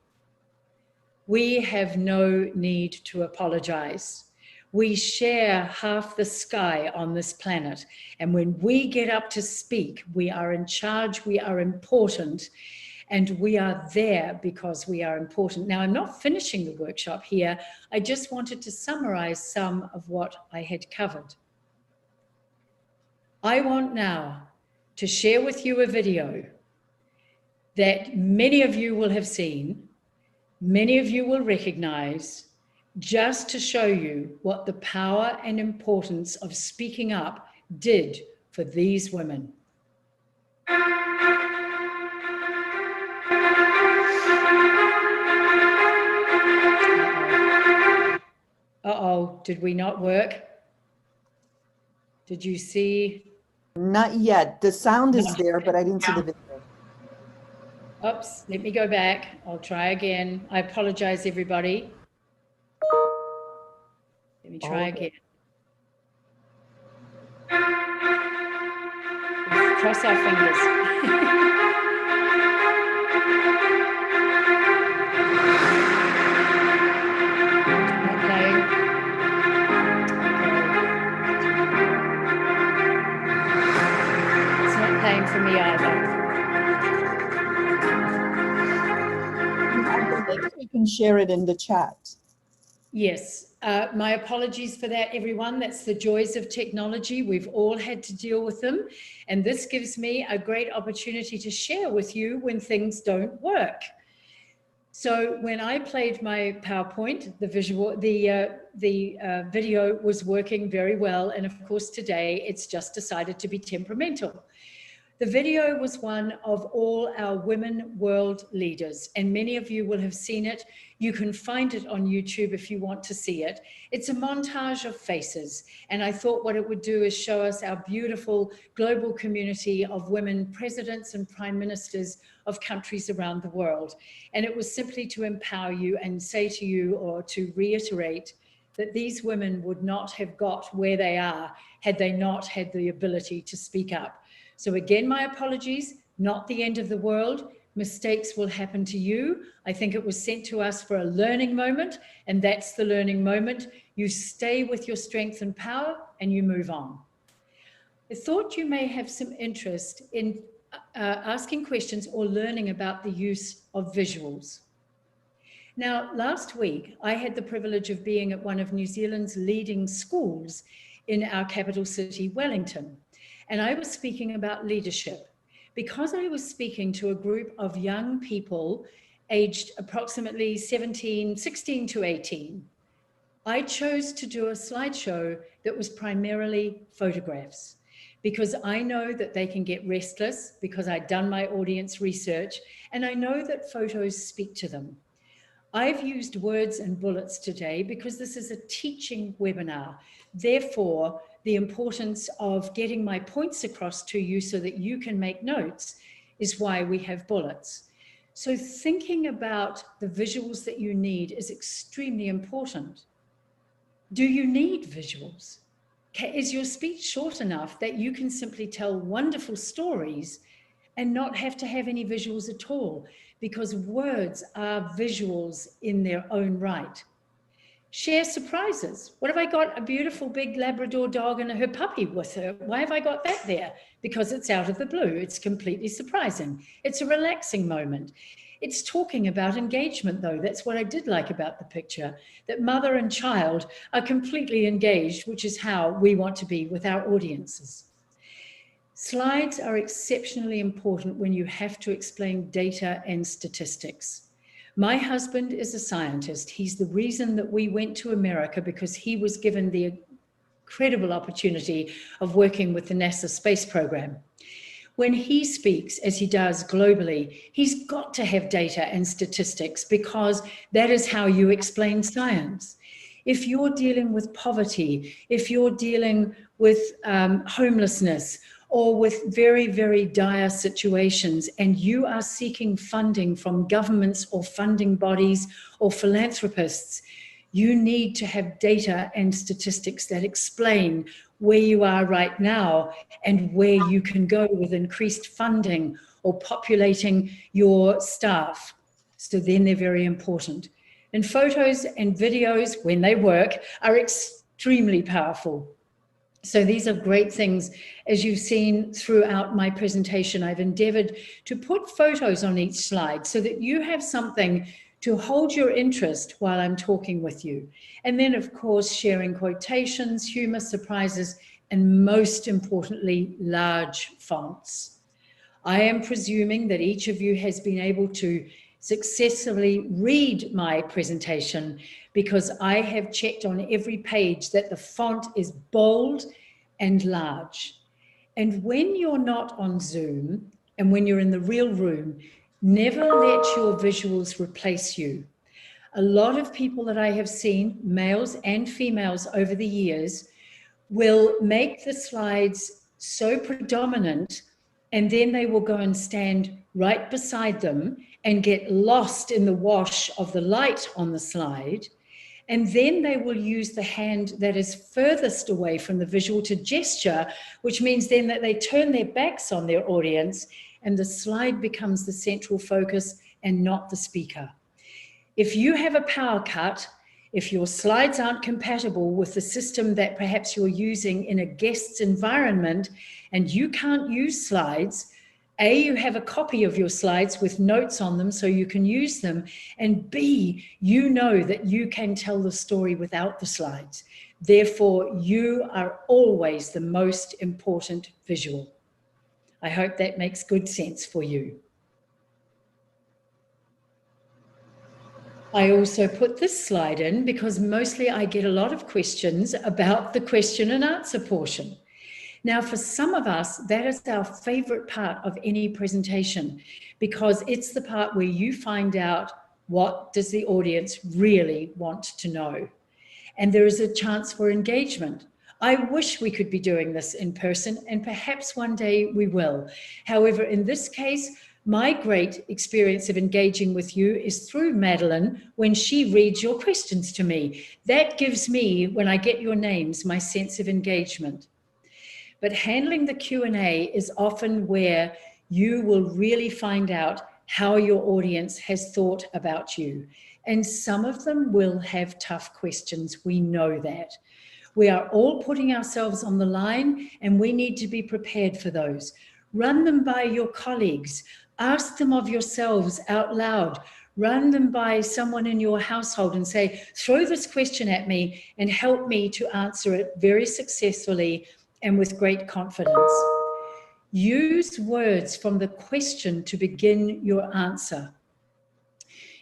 We have no need to apologize. We share half the sky on this planet. And when we get up to speak, we are in charge, we are important, and we are there because we are important. Now, I'm not finishing the workshop here. I just wanted to summarize some of what I had covered. I want now to share with you a video that many of you will have seen, many of you will recognize, just to show you what the power and importance of speaking up did for these women. Uh-oh, did we not work? Did you see? Not yet. The sound is there, but I didn't see the video. Oops, let me go back. I'll try again. I apologize, everybody. Let me try again. Let's cross our fingers. For me either. You can share it in the chat. Yes, my apologies for that, everyone. That's the joys of technology. We've all had to deal with them. And this gives me a great opportunity to share with you when things don't work. So when I played my PowerPoint, the video was working very well. And of course, today it's just decided to be temperamental. The video was one of all our women world leaders, and many of you will have seen it. You can find it on YouTube if you want to see it. It's a montage of faces, and I thought what it would do is show us our beautiful global community of women presidents and prime ministers of countries around the world. And it was simply to empower you and say to you, or to reiterate, that these women would not have got where they are had they not had the ability to speak up. So again, my apologies, not the end of the world. Mistakes will happen to you. I think it was sent to us for a learning moment, and that's the learning moment. You stay with your strength and power and you move on. I thought you may have some interest in asking questions or learning about the use of visuals. Now, last week, I had the privilege of being at one of New Zealand's leading schools in our capital city, Wellington. And I was speaking about leadership because I was speaking to a group of young people aged approximately 16 to 18. I chose to do a slideshow that was primarily photographs because I know that they can get restless because I'd done my audience research and I know that photos speak to them. I've used words and bullets today because this is a teaching webinar. Therefore, the importance of getting my points across to you so that you can make notes is why we have bullets. So thinking about the visuals that you need is extremely important. Do you need visuals? Is your speech short enough that you can simply tell wonderful stories and not have to have any visuals at all? Because words are visuals in their own right. Share surprises. What have I got? A beautiful big Labrador dog and her puppy with her. Why have I got that there? Because it's out of the blue. It's completely surprising. It's a relaxing moment. It's talking about engagement, though. That's what I did like about the picture, that mother and child are completely engaged, which is how we want to be with our audiences. Slides are exceptionally important when you have to explain data and statistics. My husband is a scientist. He's the reason that we went to America, because he was given the incredible opportunity of working with the NASA space program. When he speaks, as he does globally, he's got to have data and statistics, because that is how you explain science. If you're dealing with poverty, if you're dealing with homelessness, or with very, very dire situations, and you are seeking funding from governments or funding bodies or philanthropists, you need to have data and statistics that explain where you are right now and where you can go with increased funding or populating your staff. So then they're very important. And photos and videos, when they work, are extremely powerful. So these are great things. As you've seen throughout my presentation, I've endeavored to put photos on each slide so that you have something to hold your interest while I'm talking with you. And then, of course, sharing quotations, humor, surprises, and most importantly, large fonts. I am presuming that each of you has been able to successfully read my presentation, because I have checked on every page that the font is bold and large. And when you're not on Zoom and when you're in the real room, never let your visuals replace you. A lot of people that I have seen, males and females over the years, will make the slides so predominant, and then they will go and stand right beside them and get lost in the wash of the light on the slide. And then they will use the hand that is furthest away from the visual to gesture, which means then that they turn their backs on their audience and the slide becomes the central focus and not the speaker. If you have a power cut, if your slides aren't compatible with the system that perhaps you're using in a guest's environment and you can't use slides, A, you have a copy of your slides with notes on them so you can use them, and B, you know that you can tell the story without the slides. Therefore, you are always the most important visual. I hope that makes good sense for you. I also put this slide in because mostly I get a lot of questions about the question and answer portion. Now, for some of us, that is our favorite part of any presentation, because it's the part where you find out what does the audience really want to know. And there is a chance for engagement. I wish we could be doing this in person, and perhaps one day we will. However, in this case, my great experience of engaging with you is through Madeleine when she reads your questions to me. That gives me, when I get your names, my sense of engagement. But handling the Q&A is often where you will really find out how your audience has thought about you. And some of them will have tough questions. We know that. We are all putting ourselves on the line, and we need to be prepared for those. Run them by your colleagues. Ask them of yourselves out loud. Run them by someone in your household and say, throw this question at me and help me to answer it very successfully and with great confidence. Use words from the question to begin your answer.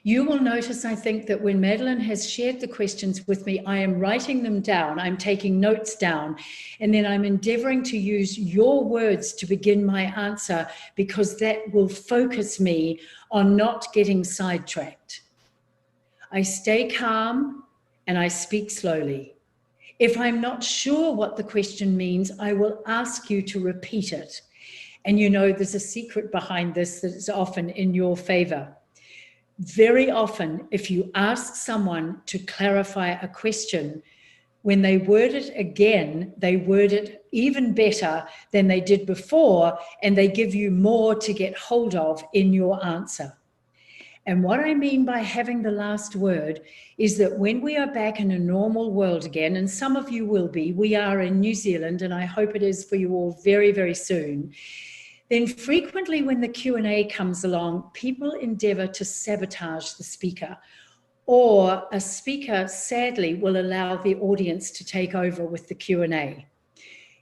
You will notice, I think, that when Madeleine has shared the questions with me, I am writing them down, I'm taking notes down, and then I'm endeavoring to use your words to begin my answer, because that will focus me on not getting sidetracked. I stay calm and I speak slowly. If I'm not sure what the question means, I will ask you to repeat it. And you know, there's a secret behind this that is often in your favor. Very often, if you ask someone to clarify a question, when they word it again, they word it even better than they did before, and they give you more to get hold of in your answer. And what I mean by having the last word is that when we are back in a normal world again, and some of you will be, we are in New Zealand, and I hope it is for you all very, very soon, then frequently when the Q&A comes along, people endeavor to sabotage the speaker, or a speaker sadly will allow the audience to take over with the Q&A.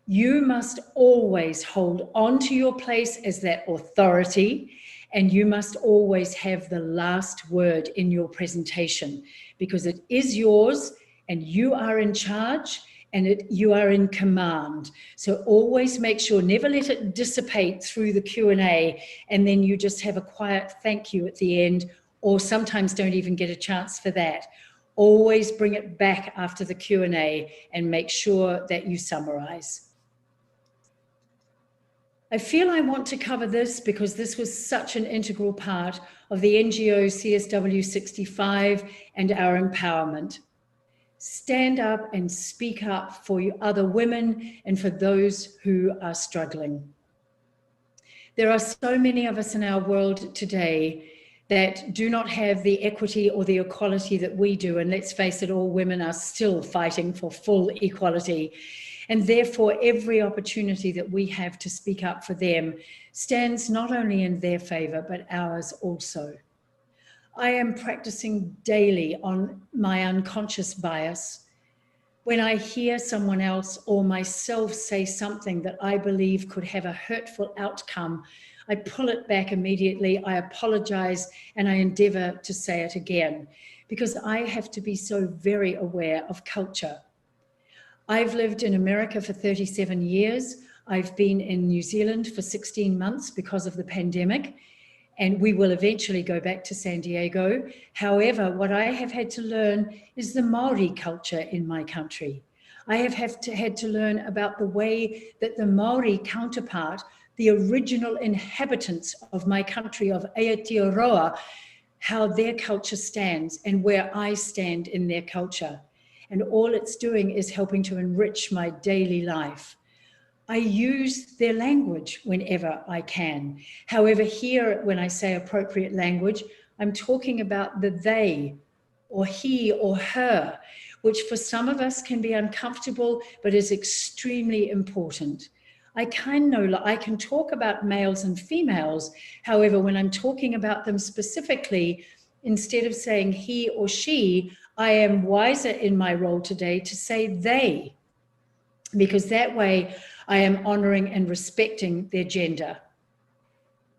You must always hold on to your place as that authority, and you must always have the last word in your presentation, because it is yours and you are in charge and you are in command. So always make sure, never let it dissipate through the Q&A and then you just have a quiet thank you at the end, or sometimes don't even get a chance for that. Always bring it back after the Q&A and make sure that you summarize. I feel I want to cover this because this was such an integral part of the NGO CSW65 and our empowerment. Stand up and speak up for other women and for those who are struggling. There are so many of us in our world today that do not have the equity or the equality that we do. And let's face it, all women are still fighting for full equality. And therefore, every opportunity that we have to speak up for them stands not only in their favor, but ours also. I am practicing daily on my unconscious bias. When I hear someone else or myself say something that I believe could have a hurtful outcome, I pull it back immediately, I apologize, and I endeavor to say it again, because I have to be so very aware of culture. I've lived in America for 37 years. I've been in New Zealand for 16 months because of the pandemic, and we will eventually go back to San Diego. However, what I have had to learn is the Maori culture in my country. I have had to learn about the way that the Maori counterpart, the original inhabitants of my country of Aotearoa, how their culture stands and where I stand in their culture. And all it's doing is helping to enrich my daily life. I use their language whenever I can. However, here, when I say appropriate language, I'm talking about the they, or he or her, which for some of us can be uncomfortable, but is extremely important. I can talk about males and females. However, when I'm talking about them specifically, instead of saying he or she, I am wiser in my role today to say they, because that way I am honoring and respecting their gender.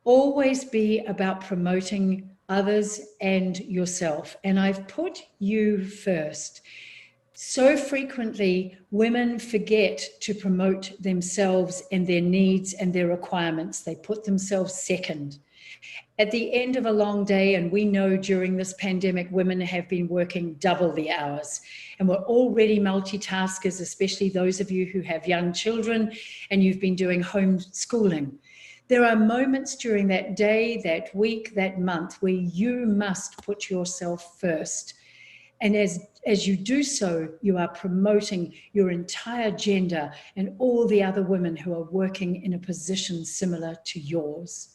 Always be about promoting others and yourself. And I've put you first. So frequently, women forget to promote themselves and their needs and their requirements. They put themselves second. At the end of a long day, and we know during this pandemic, women have been working double the hours, and we're already multitaskers, especially those of you who have young children and you've been doing homeschooling. There are moments during that day, that week, that month where you must put yourself first. And as you do so, you are promoting your entire gender and all the other women who are working in a position similar to yours.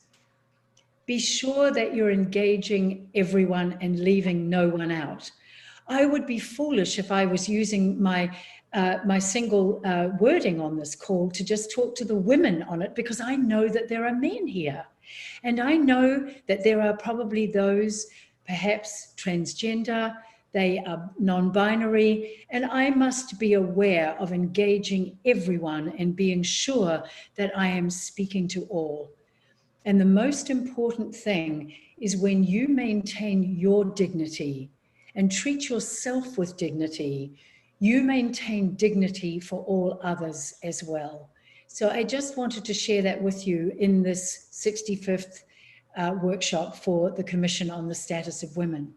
Be sure that you're engaging everyone and leaving no one out. I would be foolish if I was using my single wording on this call to just talk to the women on it, because I know that there are men here. And I know that there are probably those, perhaps transgender, they are non-binary, and I must be aware of engaging everyone and being sure that I am speaking to all. And the most important thing is when you maintain your dignity and treat yourself with dignity, you maintain dignity for all others as well. So I just wanted to share that with you in this 65th workshop for the Commission on the Status of Women.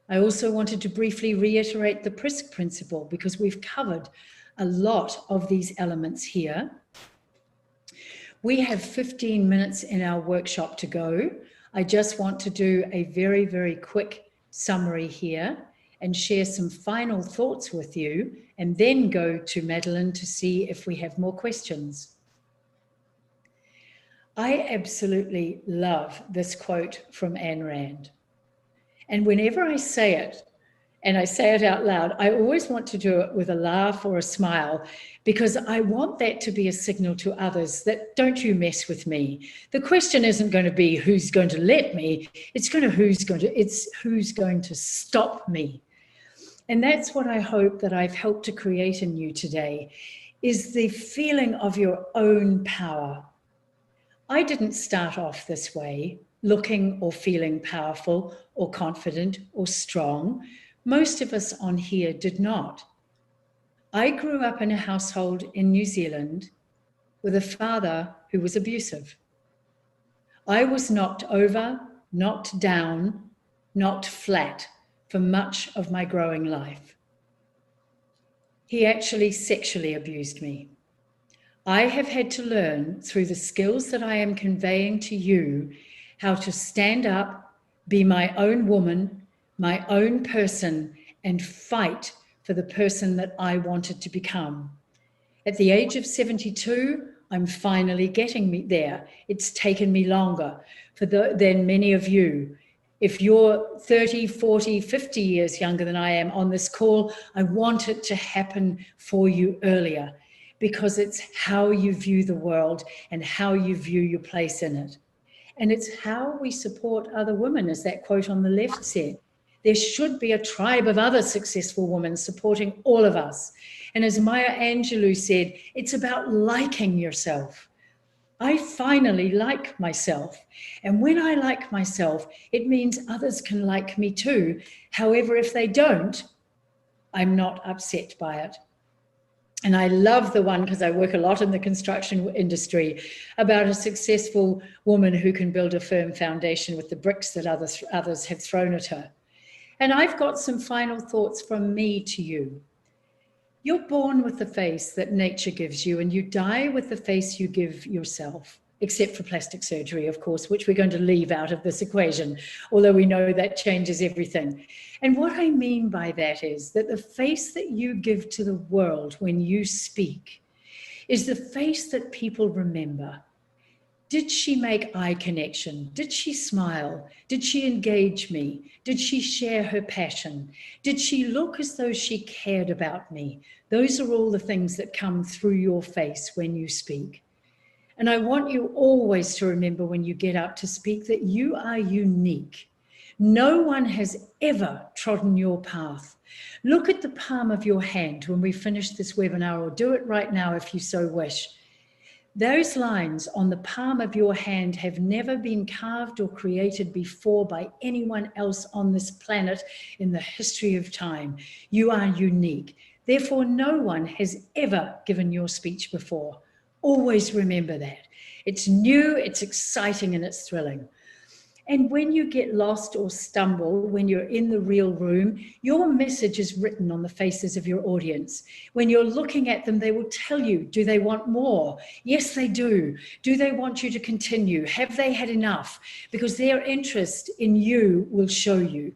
I also wanted to briefly reiterate the Prisk Principle, because we've covered a lot of these elements here. We have 15 minutes in our workshop to go. I just want to do a very, very quick summary here and share some final thoughts with you, and then go to Madeleine to see if we have more questions. I absolutely love this quote from Ayn Rand. And whenever I say it, and I say it out loud, I always want to do it with a laugh or a smile, because I want that to be a signal to others that don't you mess with me. The question isn't going to be who's going to let me, it's who's going to stop me. And that's what I hope that I've helped to create in you today, is the feeling of your own power. I didn't start off this way, looking or feeling powerful or confident or strong. Most of us on here did not. I grew up in a household in New Zealand with a father who was abusive. I was knocked over, knocked down, knocked flat for much of my growing life. He actually sexually abused me. I have had to learn through the skills that I am conveying to you how to stand up, be my own woman, my own person, and fight for the person that I wanted to become. At the age of 72, I'm finally getting me there. It's taken me longer than many of you. If you're 30, 40, 50 years younger than I am on this call, I want it to happen for you earlier, because it's how you view the world and how you view your place in it. And it's how we support other women, as that quote on the left said. There should be a tribe of other successful women supporting all of us. And as Maya Angelou said, it's about liking yourself. I finally like myself. And when I like myself, it means others can like me too. However, if they don't, I'm not upset by it. And I love the one, because I work a lot in the construction industry, about a successful woman who can build a firm foundation with the bricks that others have thrown at her. And I've got some final thoughts from me to you. You're born with the face that nature gives you, and you die with the face you give yourself, except for plastic surgery, of course, which we're going to leave out of this equation, although we know that changes everything. And what I mean by that is that the face that you give to the world when you speak is the face that people remember. Did she make eye connection? Did she smile? Did she engage me? Did she share her passion? Did she look as though she cared about me? Those are all the things that come through your face when you speak. And I want you always to remember when you get up to speak that you are unique. No one has ever trodden your path. Look at the palm of your hand when we finish this webinar, or do it right now if you so wish. Those lines on the palm of your hand have never been carved or created before by anyone else on this planet in the history of time. You are unique. Therefore, no one has ever given your speech before. Always remember that. It's new, it's exciting, and it's thrilling. And when you get lost or stumble, when you're in the real room, your message is written on the faces of your audience. When you're looking at them, they will tell you, do they want more? Yes, they do. Do they want you to continue? Have they had enough? Because their interest in you will show you.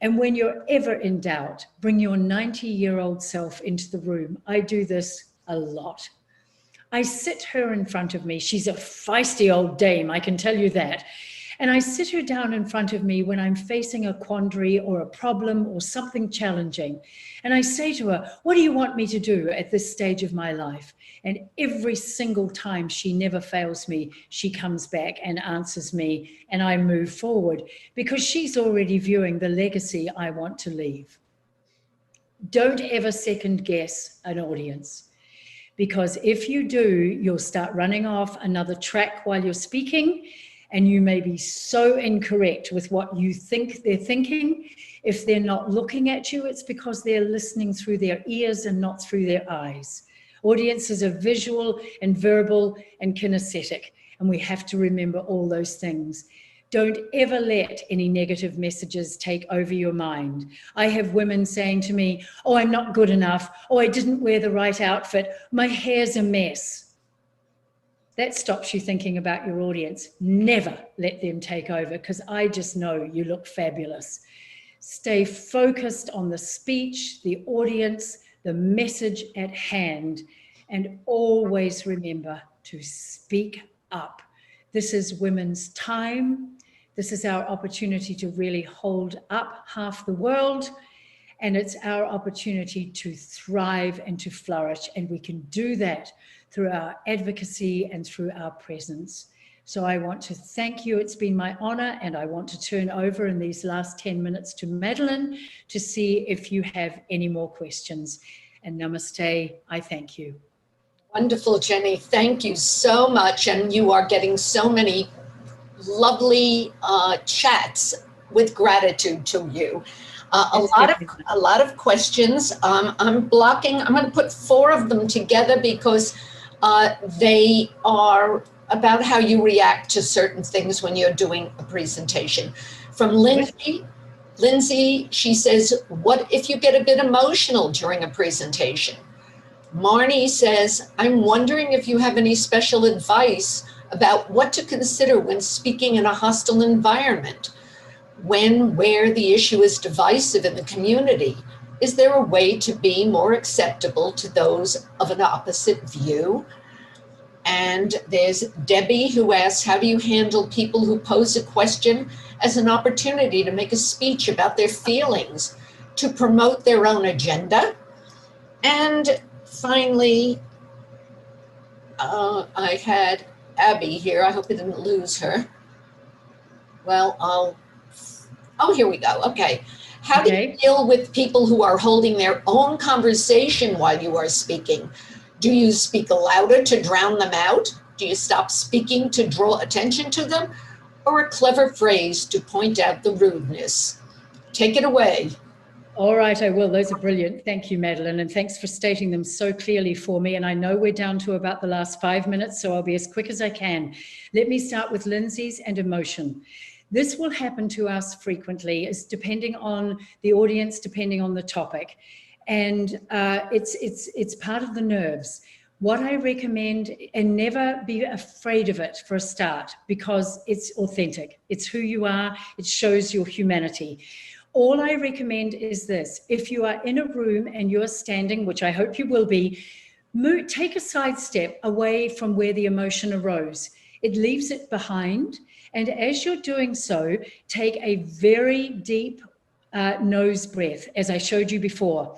And when you're ever in doubt, bring your 90-year-old self into the room. I do this a lot. I sit her in front of me. She's a feisty old dame, I can tell you that. And I sit her down in front of me when I'm facing a quandary or a problem or something challenging. And I say to her, what do you want me to do at this stage of my life? And every single time, she never fails me. She comes back and answers me, and I move forward, because she's already viewing the legacy I want to leave. Don't ever second guess an audience, because if you do, you'll start running off another track while you're speaking, and you may be so incorrect with what you think they're thinking. If they're not looking at you, it's because they're listening through their ears and not through their eyes. Audiences are visual and verbal and kinesthetic, and we have to remember all those things. Don't ever let any negative messages take over your mind. I have women saying to me, oh, I'm not good enough. Oh, I didn't wear the right outfit. My hair's a mess. that stops you thinking about your audience. Never let them take over, because I just know you look fabulous. Stay focused on the speech, the audience, the message at hand, and always remember to speak up. This is women's time. This is our opportunity to really hold up half the world, and it's our opportunity to thrive and to flourish, and we can do that through our advocacy and through our presence. So I want to thank you. It's been my honor, and I want to turn over in these last 10 minutes to Madeleine to see if you have any more questions. And namaste, I thank you. Wonderful, Jenni. Thank you so much. And you are getting so many lovely chats with gratitude to you. A lot of questions. I'm going to put 4 of them together because they are about how you react to certain things when you're doing a presentation. From Lindsay. Lindsay, she says, what if you get a bit emotional during a presentation? Marnie says, I'm wondering if you have any special advice about what to consider when speaking in a hostile environment, where the issue is divisive in the community. Is there a way to be more acceptable to those of an opposite view? And there's Debbie, who asks, how do you handle people who pose a question as an opportunity to make a speech about their feelings, to promote their own agenda? And finally, I had Abby here. I hope I didn't lose her. Well, oh, here we go. Okay. How do you deal with people who are holding their own conversation while you are speaking? Do you speak louder to drown them out? Do you stop speaking to draw attention to them? Or a clever phrase to point out the rudeness? Take it away. All right, I will. Those are brilliant. Thank you, Madeleine, and thanks for stating them so clearly for me. And I know we're down to about the last 5 minutes, so I'll be as quick as I can. Let me start with Lindsay's and emotion. This will happen to us frequently, is depending on the audience, depending on the topic. And it's part of the nerves. What I recommend, and never be afraid of it for a start, because it's authentic. It's who you are. It shows your humanity. All I recommend is this: if you are in a room and you're standing, which I hope you will be, take a sidestep away from where the emotion arose. It leaves it behind. And as you're doing so, take a very deep nose breath, as I showed you before,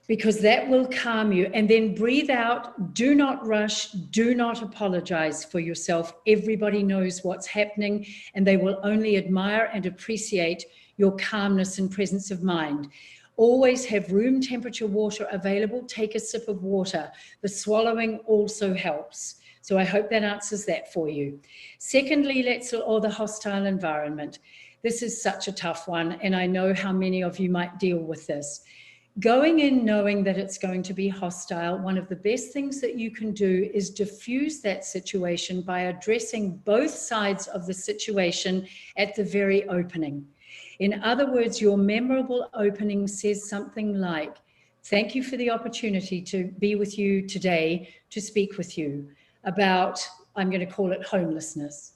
because that will calm you. And then breathe out. Do not rush. Do not apologize for yourself. Everybody knows what's happening, and they will only admire and appreciate your calmness and presence of mind. Always have room temperature water available. Take a sip of water. The swallowing also helps. So I hope that answers that for you. Secondly, the hostile environment. This is such a tough one, and I know how many of you might deal with this. Going in knowing that it's going to be hostile, one of the best things that you can do is diffuse that situation by addressing both sides of the situation at the very opening. In other words, your memorable opening says something like, thank you for the opportunity to be with you today, to speak with you about, I'm going to call it homelessness.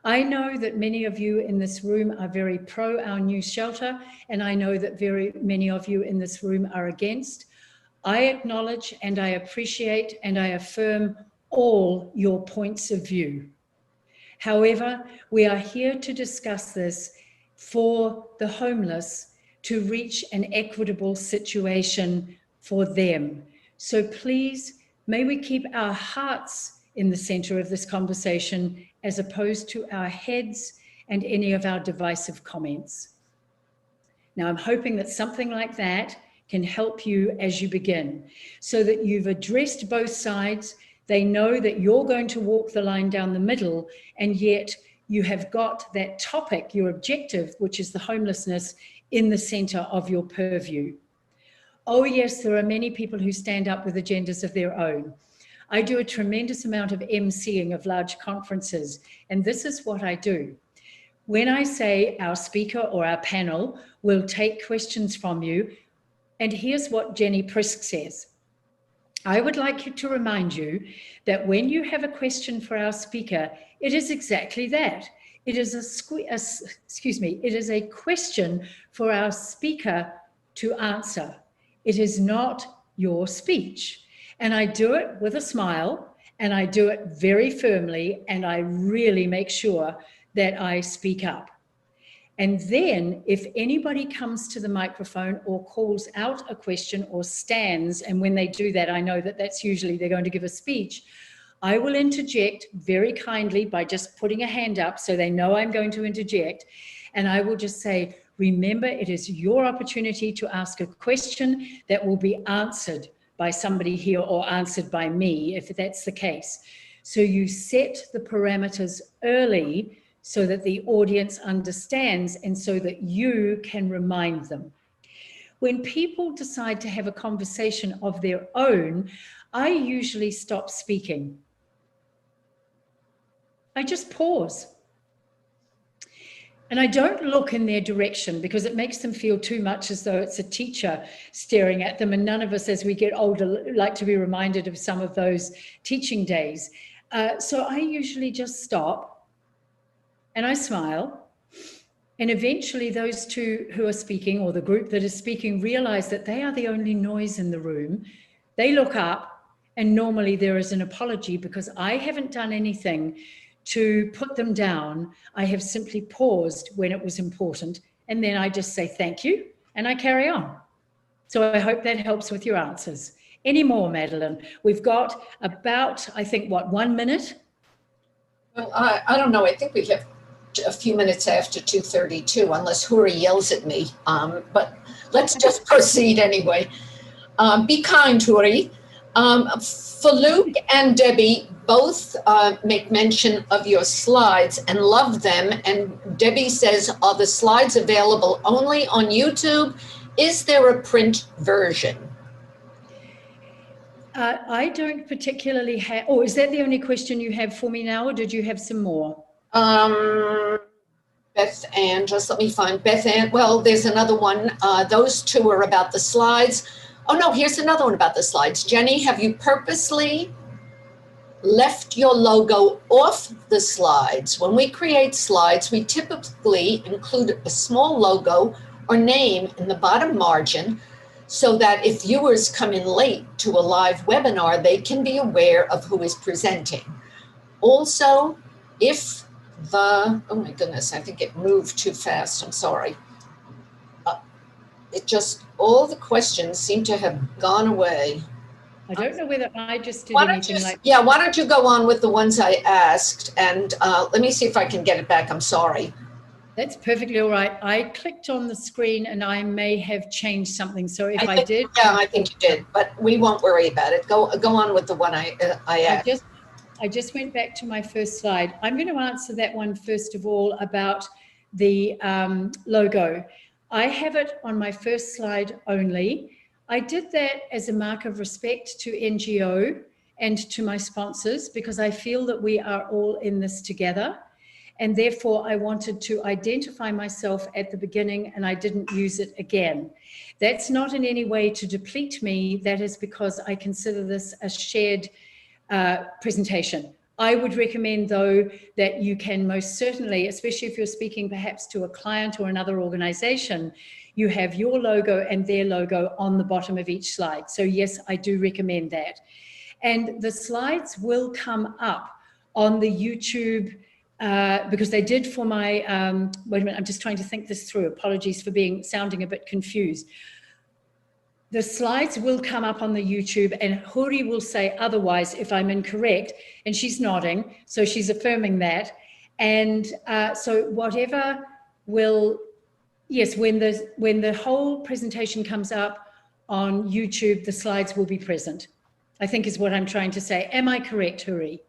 I know that many of you in this room are very pro our new shelter, and I know that very many of you in this room are against. I acknowledge and I appreciate and I affirm all your points of view. However, we are here to discuss this for the homeless, to reach an equitable situation for them. So please, may we keep our hearts in the center of this conversation as opposed to our heads and any of our divisive comments. Now, I'm hoping that something like that can help you as you begin, so that you've addressed both sides. They know that you're going to walk the line down the middle, and yet you have got that topic, your objective, which is the homelessness, in the center of your purview. Oh yes, there are many people who stand up with agendas of their own. I do a tremendous amount of emceeing of large conferences, and this is what I do. When I say our speaker or our panel will take questions from you, and here's what Jenni Prisk says. I would like to remind you that when you have a question for our speaker, it is exactly that. It is it is a question for our speaker to answer. It is not your speech. And I do it with a smile, and I do it very firmly, and I really make sure that I speak up. And then if anybody comes to the microphone or calls out a question or stands, and when they do that, I know that that's usually they're going to give a speech, I will interject very kindly by just putting a hand up so they know I'm going to interject. And I will just say, remember, it is your opportunity to ask a question that will be answered by somebody here or answered by me, if that's the case. So you set the parameters early so that the audience understands and so that you can remind them. When people decide to have a conversation of their own, I usually stop speaking. I just pause. And I don't look in their direction because it makes them feel too much as though it's a teacher staring at them. And none of us, as we get older, like to be reminded of some of those teaching days. So I usually just stop and I smile. And eventually those two who are speaking, or the group that is speaking, realize that they are the only noise in the room. They look up, and normally there is an apology because I haven't done anything to put them down. I have simply paused when it was important, and then I just say thank you, and I carry on. So I hope that helps with your answers. Any more, Madeleine? We've got about, I think, what, 1 minute? Well, I don't know. I think we have a few minutes after 2:32, unless Huri yells at me. But let's just proceed anyway. Be kind, Huri. Luke and Debbie both make mention of your slides and love them. And Debbie says, are the slides available only on YouTube? Is there a print version? I don't particularly have, oh, is that the only question you have for me now, or did you have some more? Beth Ann, just let me find Beth Ann. Well, there's another one. Those two are about the slides. Oh no, here's another one about the slides. Jenni, have you purposely left your logo off the slides? When we create slides, we typically include a small logo or name in the bottom margin so that if viewers come in late to a live webinar, they can be aware of who is presenting. Also, if oh my goodness, I think it moved too fast, I'm sorry. All the questions seem to have gone away. I don't know whether I just did anything like... Yeah, why don't you go on with the ones I asked, and let me see if I can get it back, I'm sorry. That's perfectly all right. I clicked on the screen and I may have changed something, so if I did... Yeah, I think you did, but we won't worry about it. Go on with the one I asked. I just went back to my first slide. I'm going to answer that one first of all about the logo. I have it on my first slide only. I did that as a mark of respect to NGO and to my sponsors because I feel that we are all in this together. And therefore I wanted to identify myself at the beginning and I didn't use it again. That's not in any way to deplete me. That is because I consider this a shared presentation. I would recommend, though, that you can most certainly, especially if you're speaking perhaps to a client or another organization, you have your logo and their logo on the bottom of each slide. So yes, I do recommend that. And the slides will come up on the YouTube because they did for my, wait a minute, I'm just trying to think this through. Apologies for sounding a bit confused. The slides will come up on the YouTube and Huri will say otherwise if I'm incorrect, and she's nodding, so she's affirming that. And so whatever will, yes, when the whole presentation comes up on YouTube, the slides will be present, I think is what I'm trying to say. Am I correct, Huri?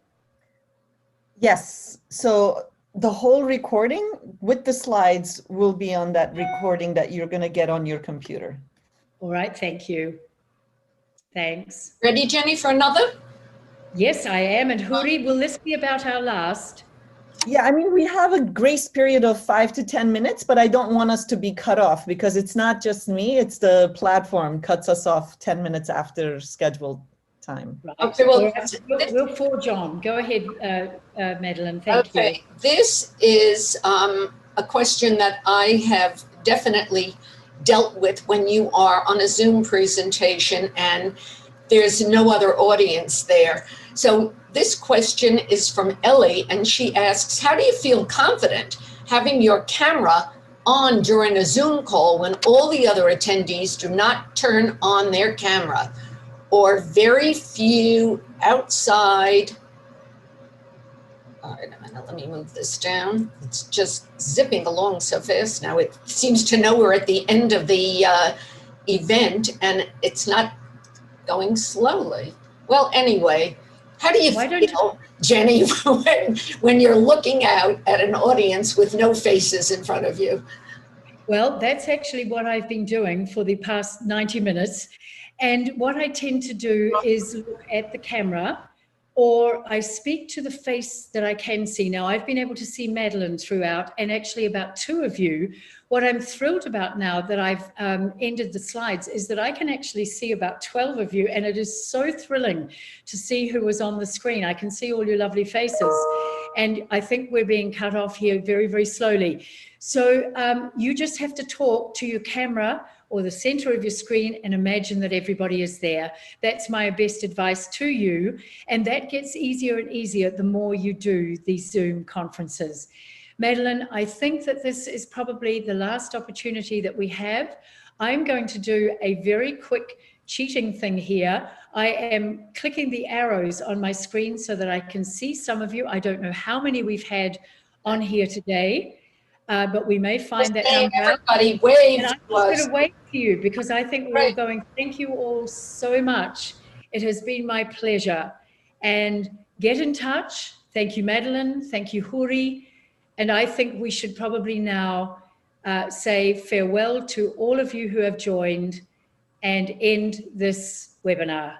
Yes, so the whole recording with the slides will be on that recording that you're gonna get on your computer. All right, thank you. Thanks. Ready, Jenni, for another? Yes, I am. And Huri, will this be about our last? Yeah, I mean, we have a grace period of 5 to 10 minutes, but I don't want us to be cut off because it's not just me, it's the platform cuts us off 10 minutes after scheduled. time. Right. Okay, well, All right. We'll forge on. Go ahead, Madeleine. Thank you. This is a question that I have definitely dealt with when you are on a Zoom presentation and there's no other audience there. So this question is from Ellie, and she asks, how do you feel confident having your camera on during a Zoom call when all the other attendees do not turn on their camera, or very few outside? All right, a minute, let me move this down. It's just zipping along so fast now. It seems to know we're at the end of the event, and it's not going slowly. Well, anyway, how do you feel, Jenni, when you're looking out at an audience with no faces in front of you? Well, that's actually what I've been doing for the past 90 minutes. And what I tend to do is look at the camera, or I speak to the face that I can see. Now, I've been able to see Madeleine throughout, and actually about 2 of you. What I'm thrilled about now that I've ended the slides is that I can actually see about 12 of you, and it is so thrilling to see who was on the screen. I can see all your lovely faces, and I think we're being cut off here very, very slowly. So you just have to talk to your camera or the center of your screen and imagine that everybody is there. That's my best advice to you. And that gets easier and easier the more you do these Zoom conferences. Madeleine, I think that this is probably the last opportunity that we have. I'm going to do a very quick cheating thing here. I am clicking the arrows on my screen so that I can see some of you. I don't know how many we've had on here today. But we may find that number. Everybody wave. And I'm just going to wave to you because I think we're all going, thank you all so much. It has been my pleasure. And get in touch. Thank you, Madeleine. Thank you, Huri. And I think we should probably now say farewell to all of you who have joined and end this webinar.